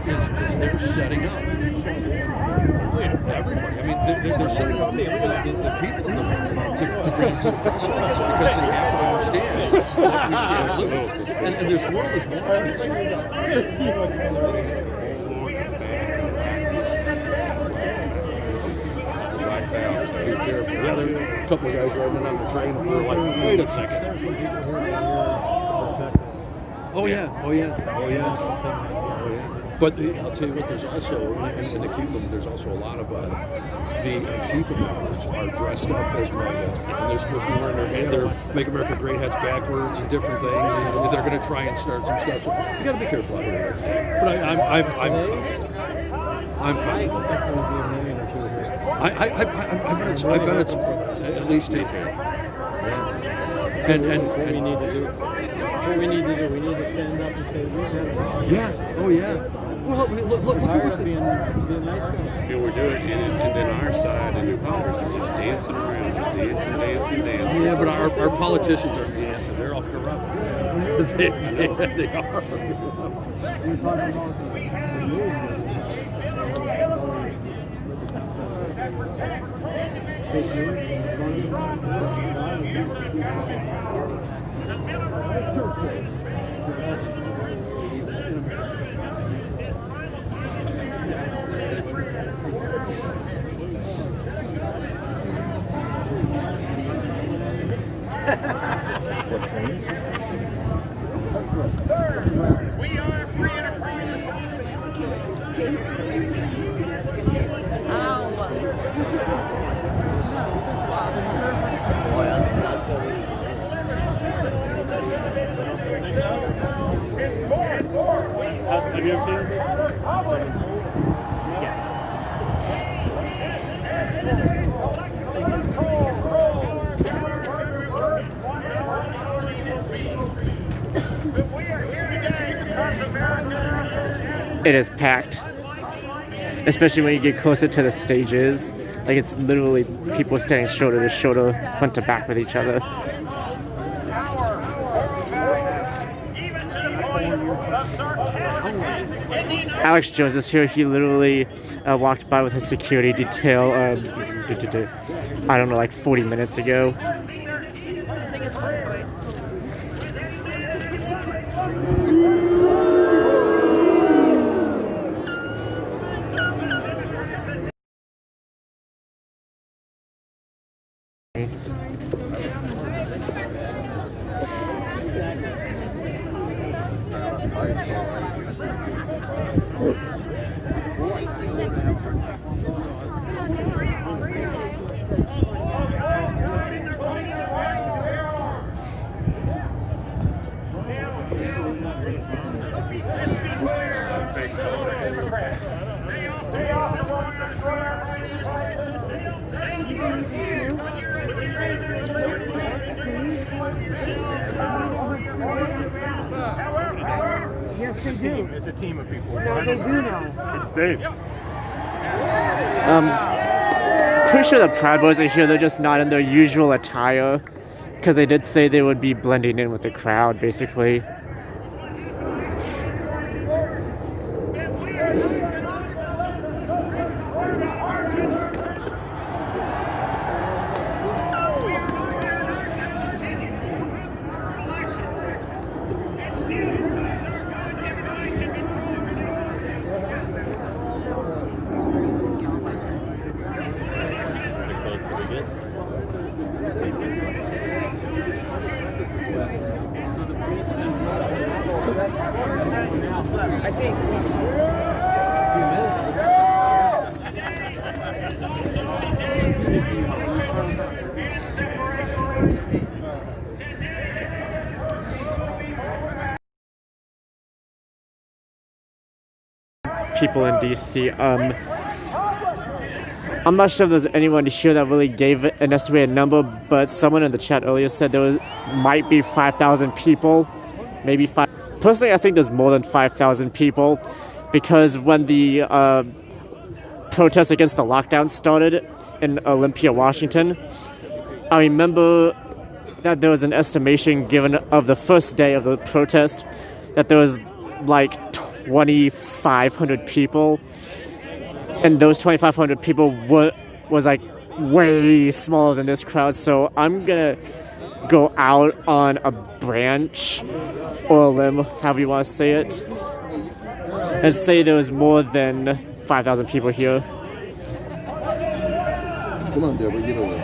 Is they're setting up everybody. I mean, they're setting up the people in the world to bring to the press because they have to understand what we stand to lose. And this world is watching this. Be careful. Yeah, there are a couple of guys riding on the train who are like, wait a second. Oh yeah. But I'll tell you what, there's also, in the kingdom, there's also a lot of the Antifa members are dressed up as Maga, and they're supposed to be wearing their head, their Make America Great hats backwards and different things, and they're going to try and start some stuff. So you got to be careful out here. But I'm confident. I bet it's at least 10. And we need to do. That's what we need to do. We need to stand up and say, yeah. Oh yeah. Well, look at what being nice guys. And we're doing, and then our side and the Congress are just dancing around, just dancing. Yeah, but our politicians aren't dancing. They're all corrupt. they are. You're talking about the Have you ever seen it? It is packed, especially when you get closer to the stages. Like, it's literally people standing shoulder to shoulder, front to back with each other. Alex Jones is here. He literally walked by with his security detail, I don't know, like 40 minutes ago. Yes, they do. It's a team of people. No, they do know. It's Dave. Pretty sure the Proud Boys are here. They're just not in their usual attire, because they did say they would be blending in with the crowd, basically. People in DC. I'm not sure if there's anyone here that really gave an estimated number, but someone in the chat earlier said might be 5,000 people, maybe 5. Personally, I think there's more than 5,000 people, because when the protest against the lockdown started in Olympia, Washington, I remember that there was an estimation given of the first day of the protest that there was like 2,500 people, and those 2,500 people was like way smaller than this crowd. So I'm gonna go out on a branch or a limb, however you want to say it, and say there was more than 5,000 people here. Come on, Deborah, get over.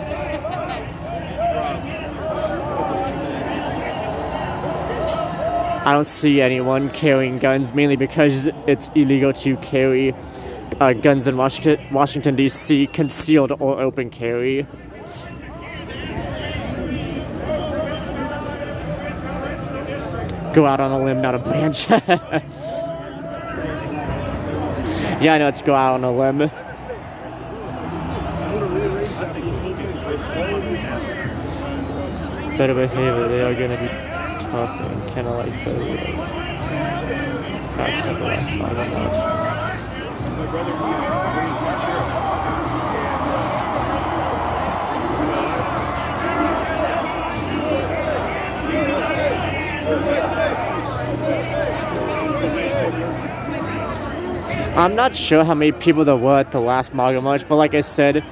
I don't see anyone carrying guns, mainly because it's illegal to carry guns in Washington, D.C., concealed or open carry. Go out on a limb, not a branch. Yeah, I know, it's go out on a limb. Better behavior, they are gonna be tossed in kind of like the facts of the last Maga march. I'm not sure how many people there were at the last Maga march, but like I said,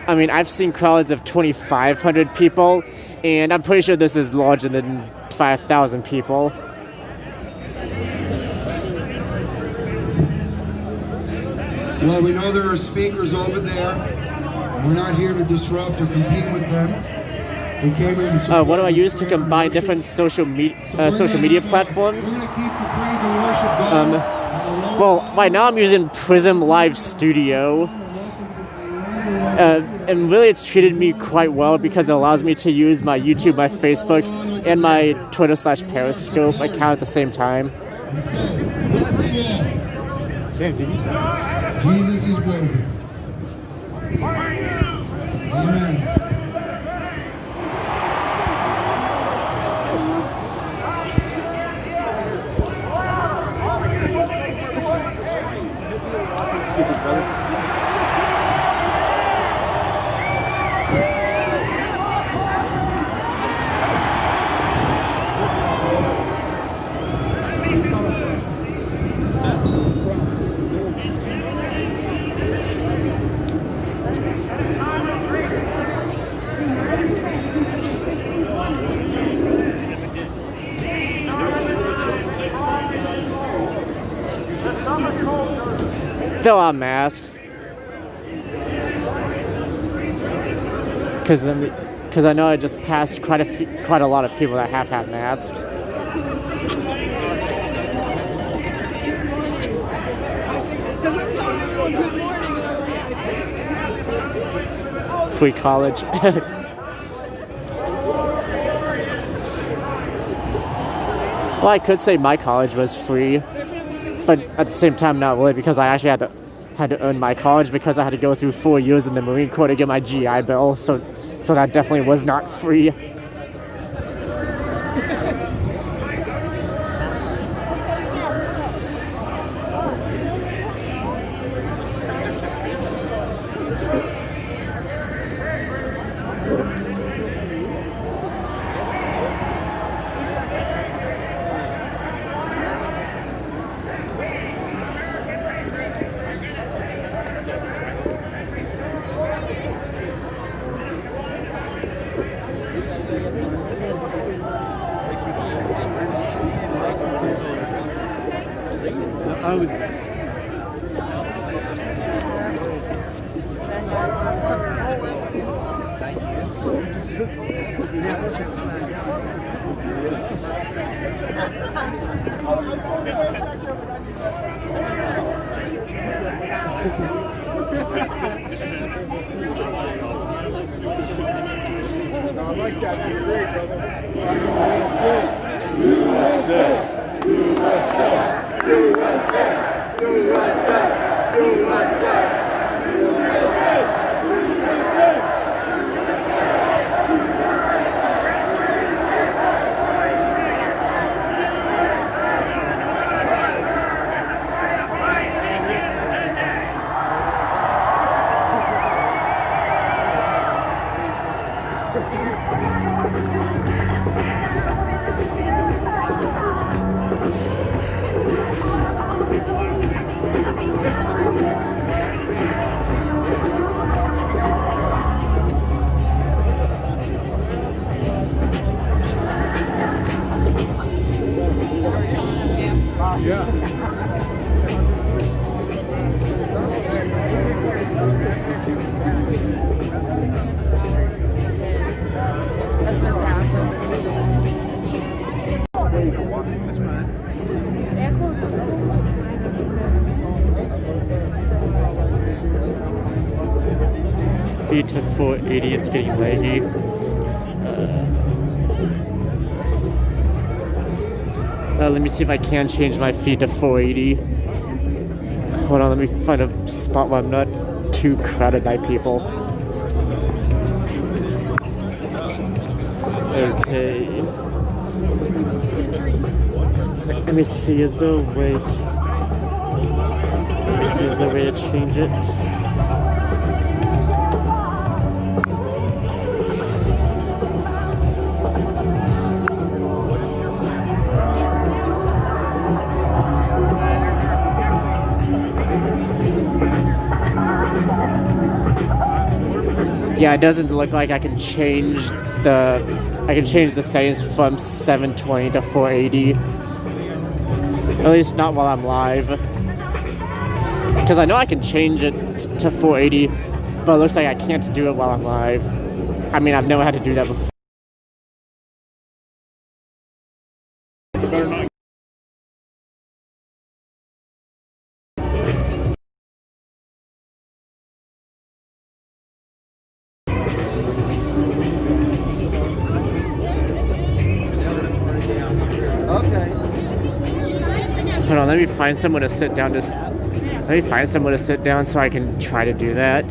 I mean, I've seen crowds of 2,500 people, and I'm pretty sure this is larger than 5,000 people. Well, we know there are speakers over there. We're not here to disrupt or compete with them. We came here to support. What do I use to combine different social media platforms? We're going to keep the praise and worship going. Well, right now I'm using Prism Live Studio. And really it's treated me quite well because it allows me to use my YouTube, my Facebook, and my Twitter/Periscope account at the same time. Bless you all. Jesus is worthy. Amen. There are masks. Because I know I just passed quite a lot of people that have had masks. Free college. Well, I could say my college was free, but at the same time not really, because I actually had to earn my college because I had to go through 4 years in the Marine Corps to get my GI Bill, so that definitely was not free. Thank you. I like that. That's great, brother. Feed to 480, it's getting laggy. Let me see if I can change my feed to 480. Hold on, let me find a spot where I'm not too crowded by people. Okay. Let me see, is there a way to... Let me see, is there a way to change it? Yeah, it doesn't look like I can change the settings from 720 to 480. At least not while I'm live. Because I know I can change it to 480, but it looks like I can't do it while I'm live. I mean, I've never had to do that before. Hold on, let me find someone to sit down. Let me find someone to sit down so I can try to do that.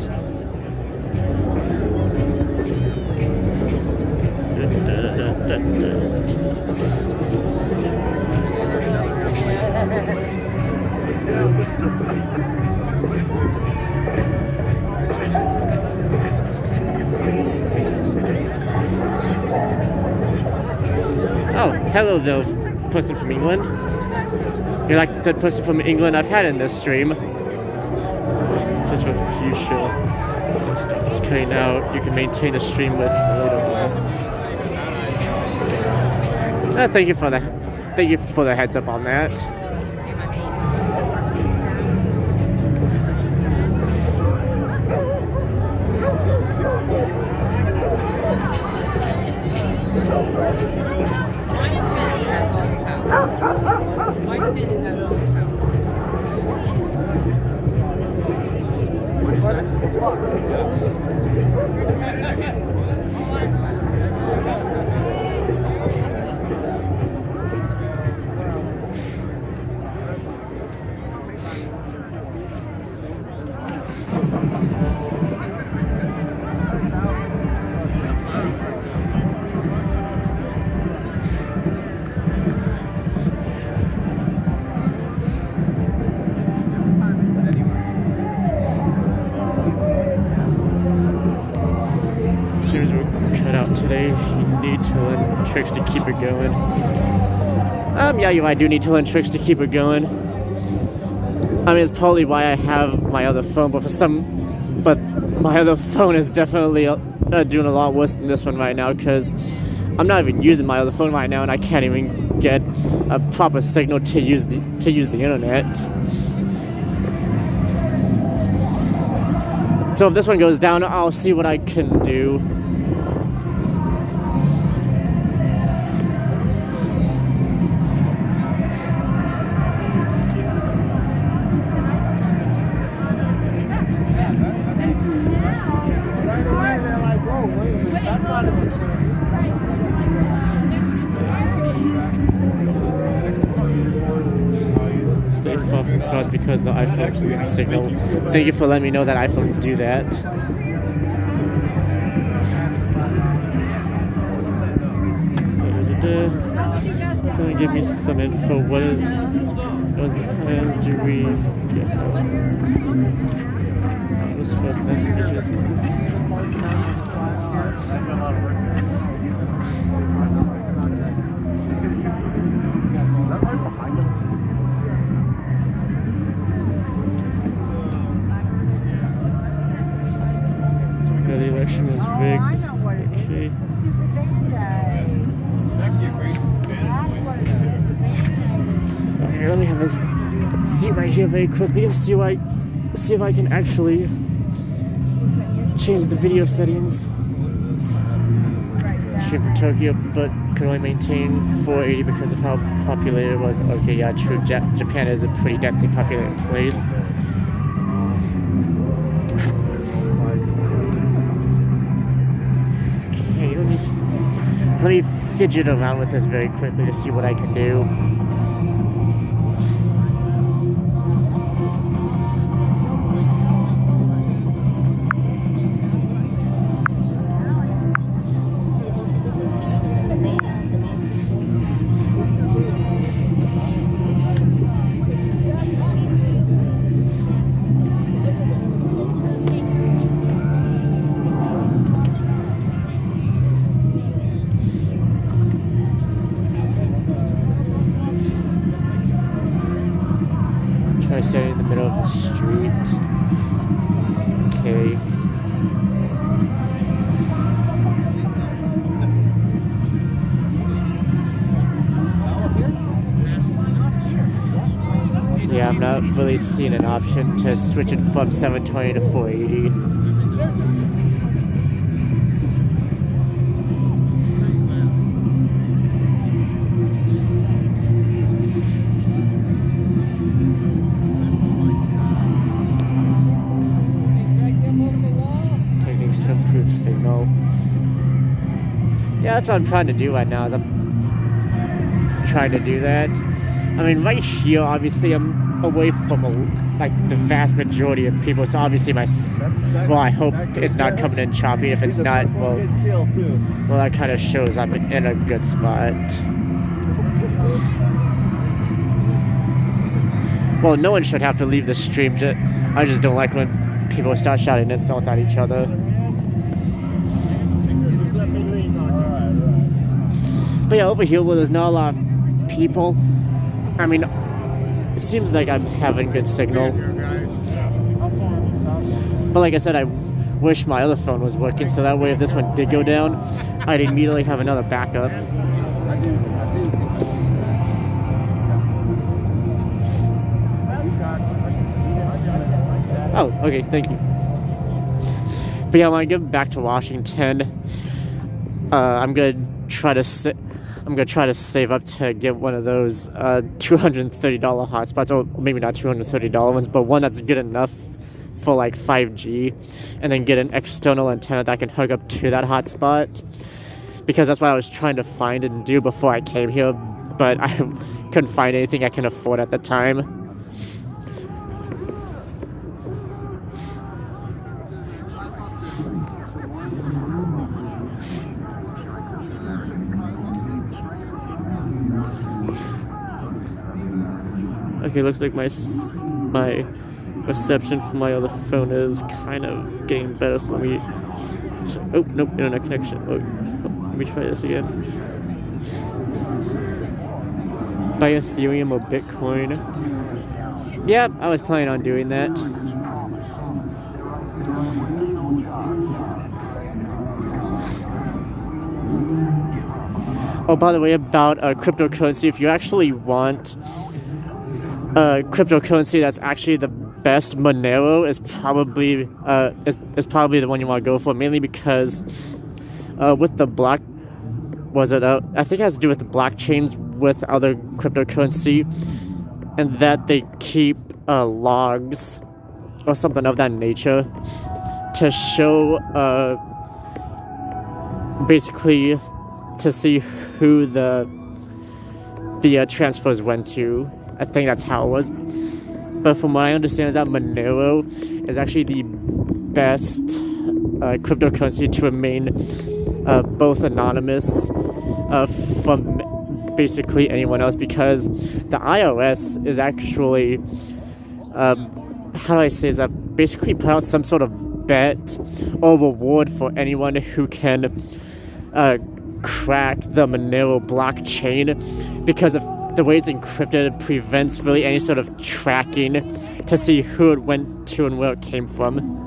Oh, hello there, person from England. You're like the third person from England I've had in this stream. Just for a few sure. It's cutting out. You can maintain a stream with a little more. Thank you for the heads up on that. Tricks to keep it going. Yeah, I do need to learn tricks to keep it going. I mean, it's probably why I have my other phone, but my other phone is definitely doing a lot worse than this one right now, because I'm not even using my other phone right now, and I can't even get a proper signal to use the internet. So if this one goes down, I'll see what I can do. take off the cards because the iPhone's lose signal. Thank you for letting me know that iPhones do that. Someone give me some info. What is the plan? Do we get what's first messages? The election is rigged. Okay. Okay, let me have a seat right here very quickly and see if I can actually change the video settings. Stream from Tokyo, but could only maintain 480 because of how popular it was. Okay, yeah, true. Japan is a pretty densely populated place. Okay, let me fidget around with this very quickly to see what I can do. Standing in the middle of the street. Okay. Yeah, I'm not really seeing an option to switch it from 720 to 480. Signal. Yeah, that's what I'm trying to do right now. Is I'm trying to do that. I mean, right here, obviously, I'm away from like the vast majority of people. So obviously, well, I hope it's not coming in choppy. If it's not, well, that kind of shows I'm in a good spot. Well, no one should have to leave the stream. I just don't like when people start shouting insults at each other. But yeah, over here where there's not a lot of people, I mean, it seems like I'm having good signal. But like I said, I wish my other phone was working, so that way if this one did go down, I'd immediately have another backup. Oh, okay, thank you. But yeah, when I get back to Washington, I'm gonna try to save up to get one of those $230 hotspots, or maybe not $230 ones, but one that's good enough for like 5G, and then get an external antenna that I can hook up to that hotspot, because that's what I was trying to find and do before I came here, but I couldn't find anything I can afford at the time. Okay, looks like my reception from my other phone is kind of getting better, so let me... Oh, nope, internet connection. Let me try this again. Buy Ethereum or Bitcoin. Yeah, I was planning on doing that. Oh, by the way, about cryptocurrency, if you actually want cryptocurrency that's actually the best, Monero is probably the one you want to go for, mainly because with the block, I think it has to do with the blockchains with other cryptocurrency, and that they keep logs or something of that nature to show basically to see who the transfers went to. I think that's how it was. But from what I understand is that Monero is actually the best cryptocurrency to remain both anonymous from basically anyone else, because the iOS is actually how do I say this? Basically put out some sort of bet or reward for anyone who can crack the Monero blockchain, because of the way it's encrypted, it prevents really any sort of tracking to see who it went to and where it came from.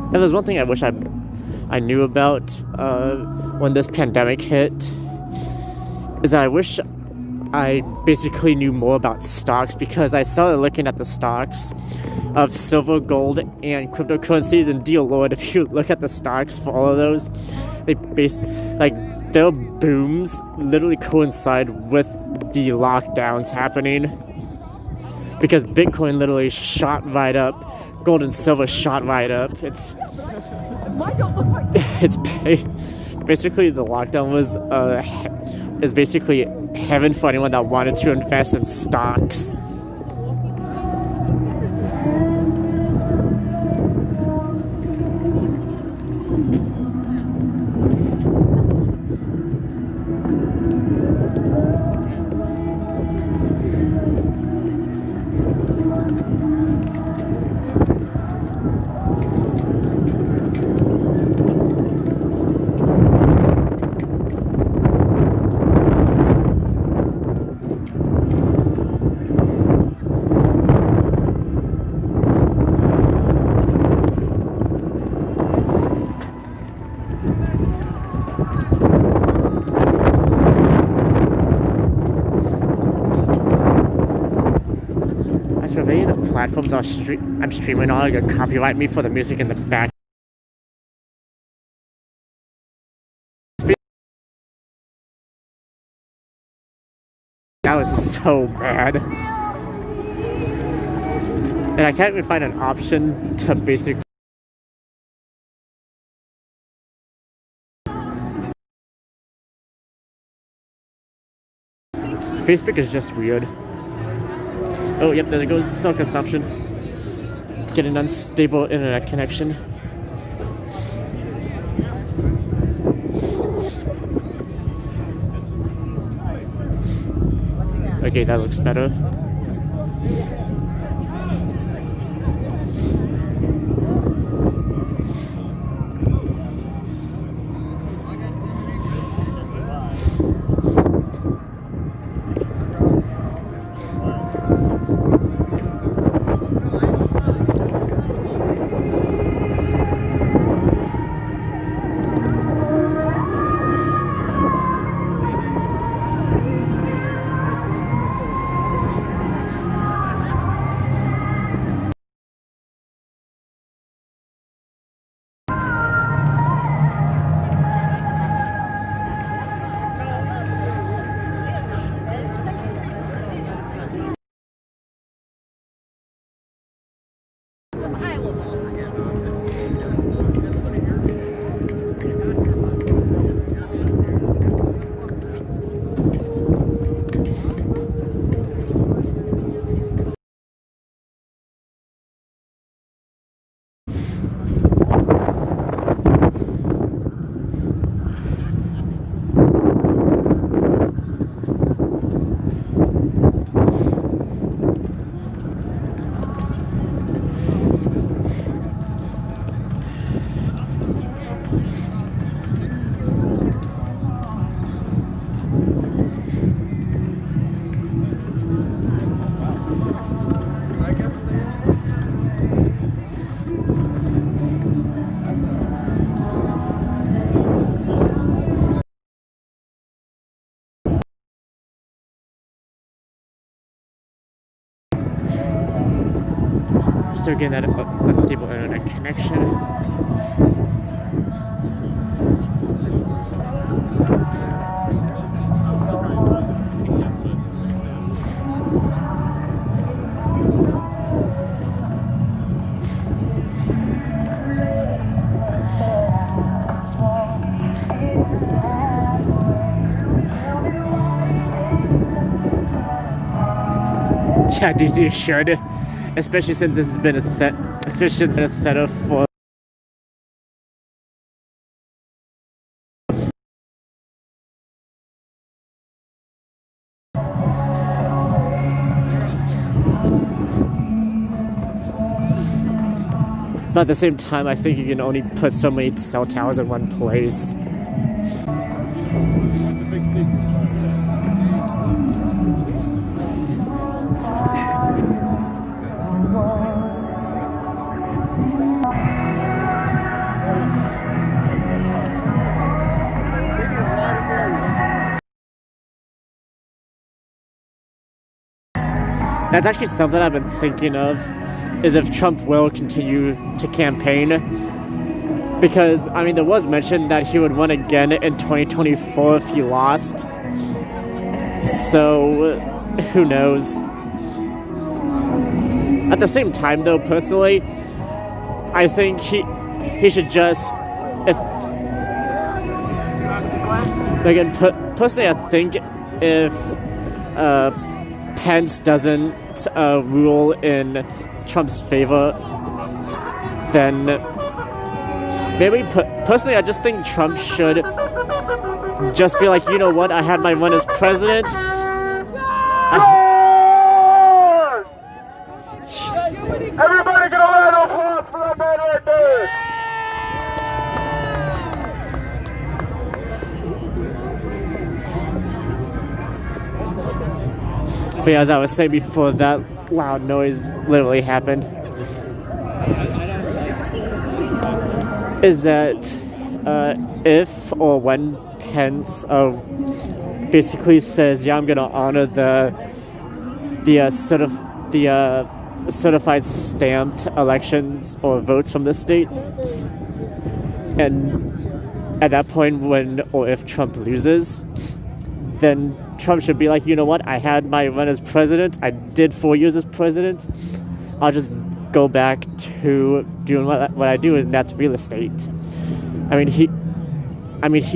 And there's one thing I wish I knew about when this pandemic hit, is that I wish I basically knew more about stocks, because I started looking at the stocks of silver, gold, and cryptocurrencies, and dear lord, if you look at the stocks for all of those, they their booms literally coincide with the lockdowns happening, because Bitcoin literally shot right up. Gold and silver shot right up. It's basically the lockdown is basically heaven for anyone that wanted to invest in stocks. So if any of the platforms I'm streaming on are gonna copyright me for the music in the back. I was so mad. And I can't even find an option to basically Facebook is just weird. Oh, yep, there goes the cell consumption. Get an unstable internet connection. Okay, that looks better. Still getting that unstable internet connection. Yeah, DC should, especially since this has been a setup for. But at the same time, I think you can only put so many cell towers in one place. It's a big secret. That's actually something I've been thinking of, is if Trump will continue to campaign. Because, I mean, there was mention that he would run again in 2024 if he lost. So, who knows? At the same time, though, personally, I think he should just, again, personally, I think if Pence doesn't rule in Trump's favor, then maybe personally I just think Trump should just be like, you know what, I had my run as president. Everybody get a round of applause for that man right there. But as I was saying before, that loud noise literally happened. Is that if or when Pence basically says, yeah, I'm gonna honor the certified stamped elections or votes from the states, and at that point, when or if Trump loses, then Trump should be like, you know what, I had my run as president, I did 4 years as president, I'll just go back to doing what I do, and that's real estate. I mean, he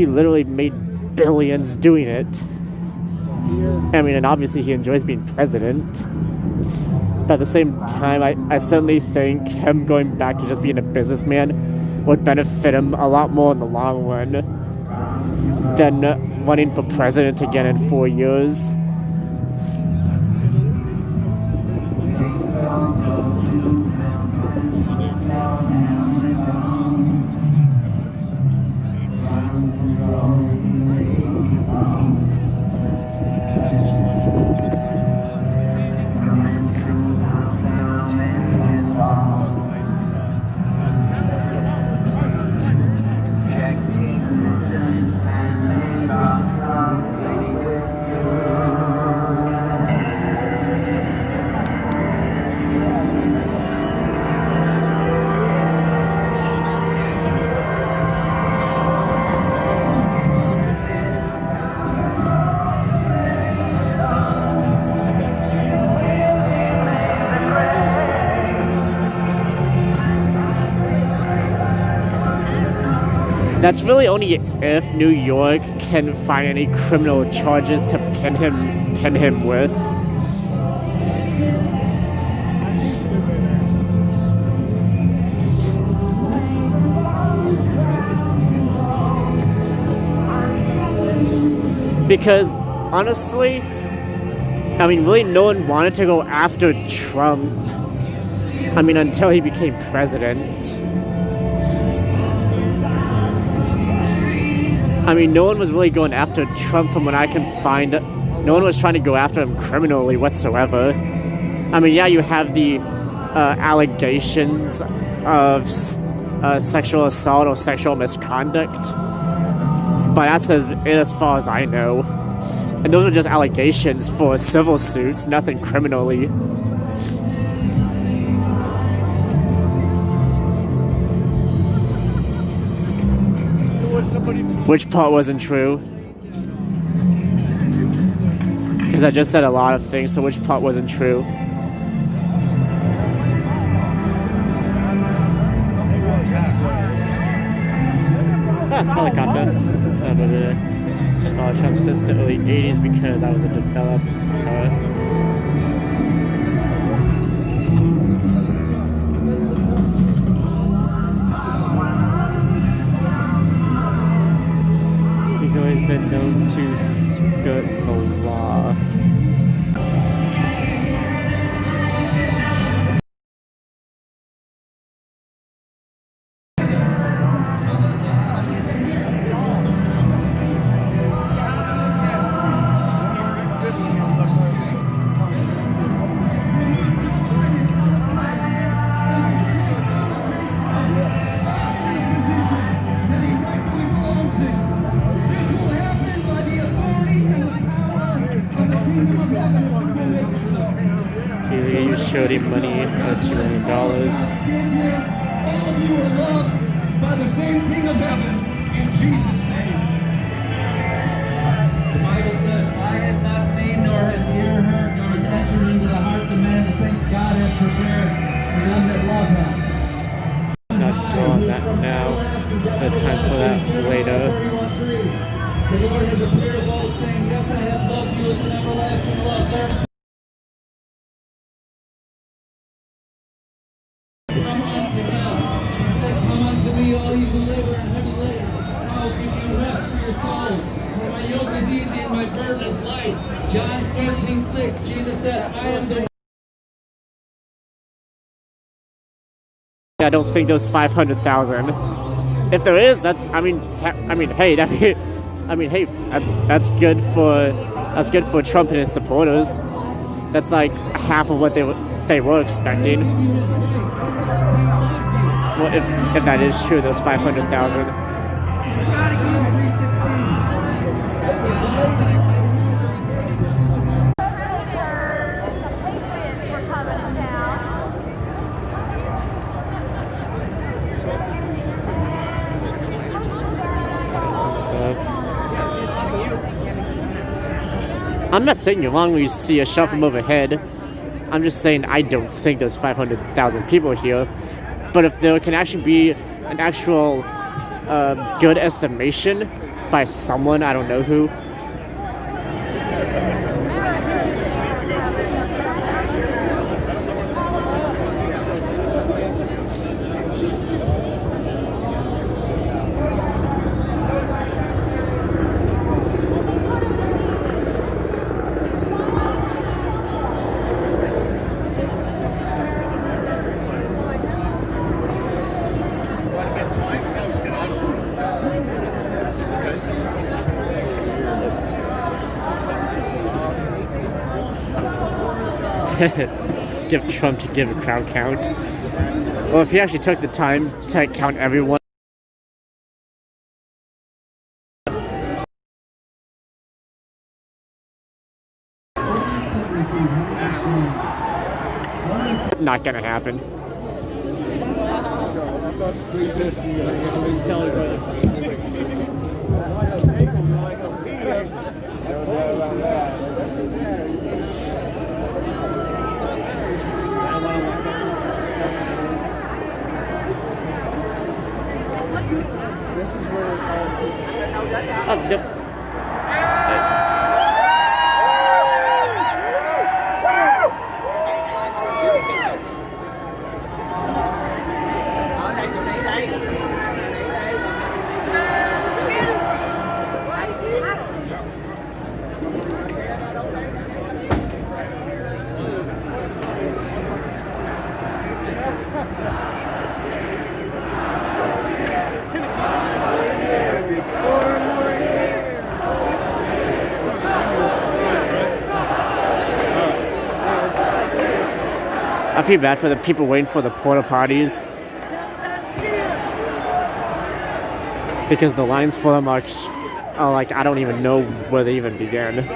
literally made billions doing it. I mean, and obviously he enjoys being president. But at the same time, I certainly think him going back to just being a businessman would benefit him a lot more in the long run than running for president again in 4 years. That's really only if New York can find any criminal charges to pin him with. Because honestly, I mean, really no one wanted to go after Trump. I mean, until he became president. I mean, no one was really going after Trump from what I can find. No one was trying to go after him criminally whatsoever. I mean, yeah, you have the allegations of sexual assault or sexual misconduct, but that's as far as I know. And those are just allegations for civil suits, nothing criminally. Which part wasn't true? Because I just said a lot of things, so which part wasn't true? Helicopter over there. Donald Trump since the early 80s because I was a developer. to skirt the law. You showed him money $2 million. All of you are loved by the same King of Heaven in Jesus' name. The Bible says, "Eye has not seen, nor has ear heard, nor has entered into the hearts of man the things God has prepared for them that love Him." Let's not dwell on that now. There's time for that later. The Lord has appeared of old, saying, "Yes, I have loved you with an everlasting love." Therefore, come unto Him. He said, "Come unto me, all you who labor and heavy laden, and I will give you rest for your souls. For my yoke is easy and my burden is light." John 14:6, Jesus said, "I am the..." I don't think there's 500,000. If there is, that hey, that's good for Trump and his supporters. That's like half of what they were expecting. Well, if that is true, there's 500,000. I'm not saying you're wrong when you see a shot from overhead. I'm just saying I don't think there's 500,000 people here. But if there can actually be an actual good estimation by someone, I don't know who. Give Trump to give a crowd count. Well, if he actually took the time to count everyone. Not gonna happen. This is where Oh, nope. I feel bad for the people waiting for the porta potties because the lines for them are like I don't even know where they even began.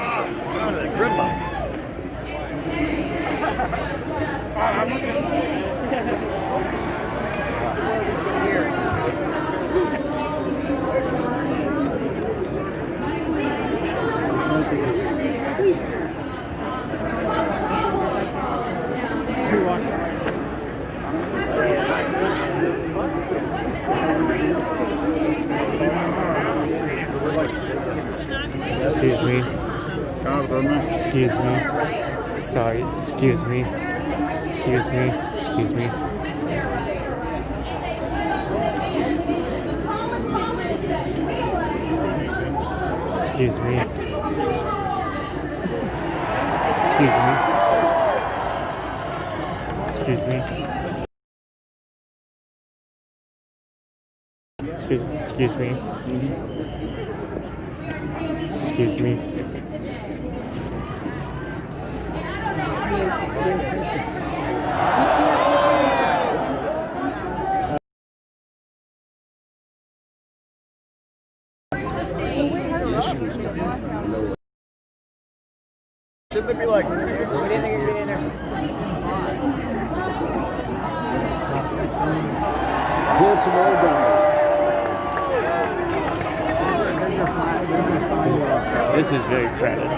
Excuse me. Excuse me. Sorry, excuse me. Excuse me. Excuse me. Excuse me. Excuse me. Excuse me. Excuse me. Excuse me. Shouldn't they be like, Pull some old guys. This is very crowded.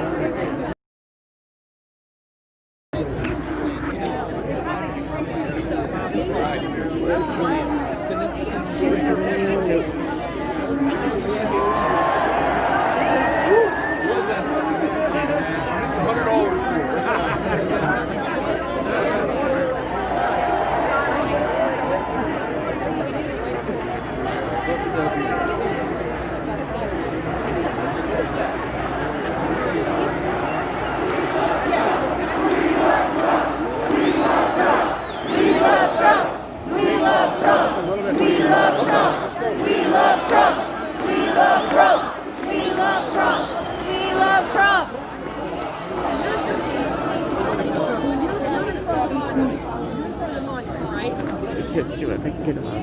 Let's see what I can get about.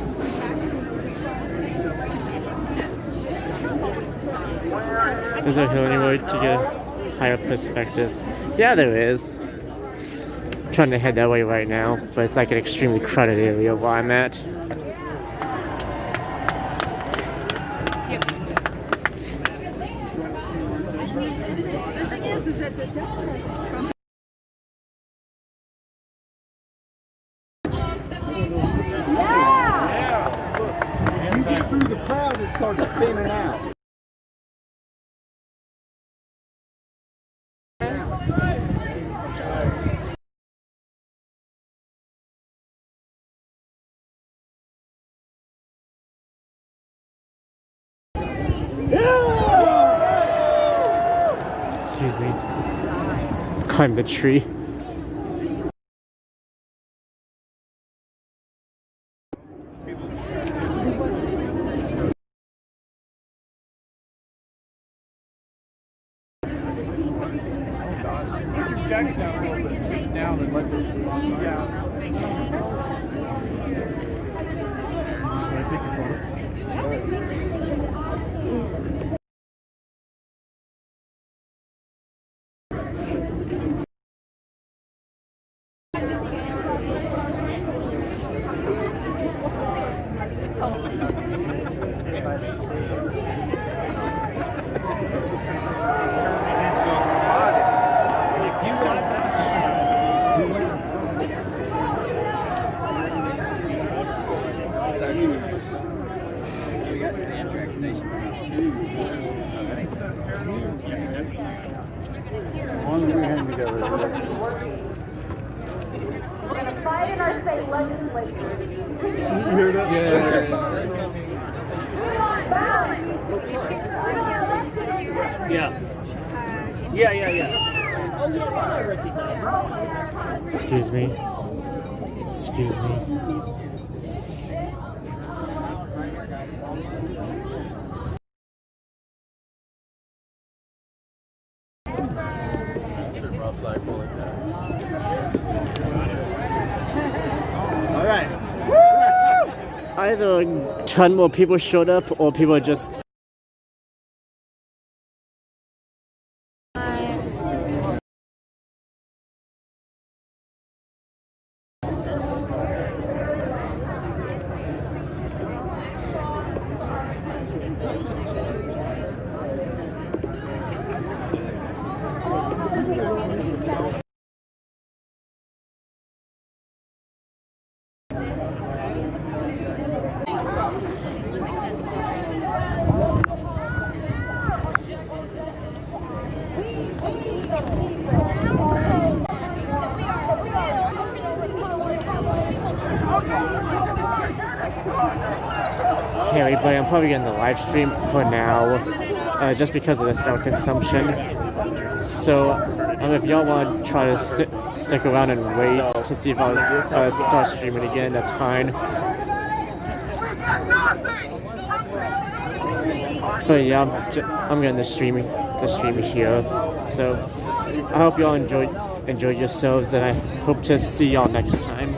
Is there a hill anywhere to get a higher perspective? Yeah, there is. I'm trying to head that way right now, but it's like an extremely crowded area where I'm at. You get through the crowd, it starts thinning out. Excuse me. Climb the tree. We're going to fight in our state legislature. You hear that? Excuse me. Excuse me. All right. Either a ton more people showed up or people just Hey everybody, I'm probably getting the live stream for now. just because of the cell consumption. So if y'all want to try to stick around and wait to see if I'll start streaming again, that's fine. But yeah, I'm getting the stream here. So I hope y'all enjoy yourselves, and I hope to see y'all next time.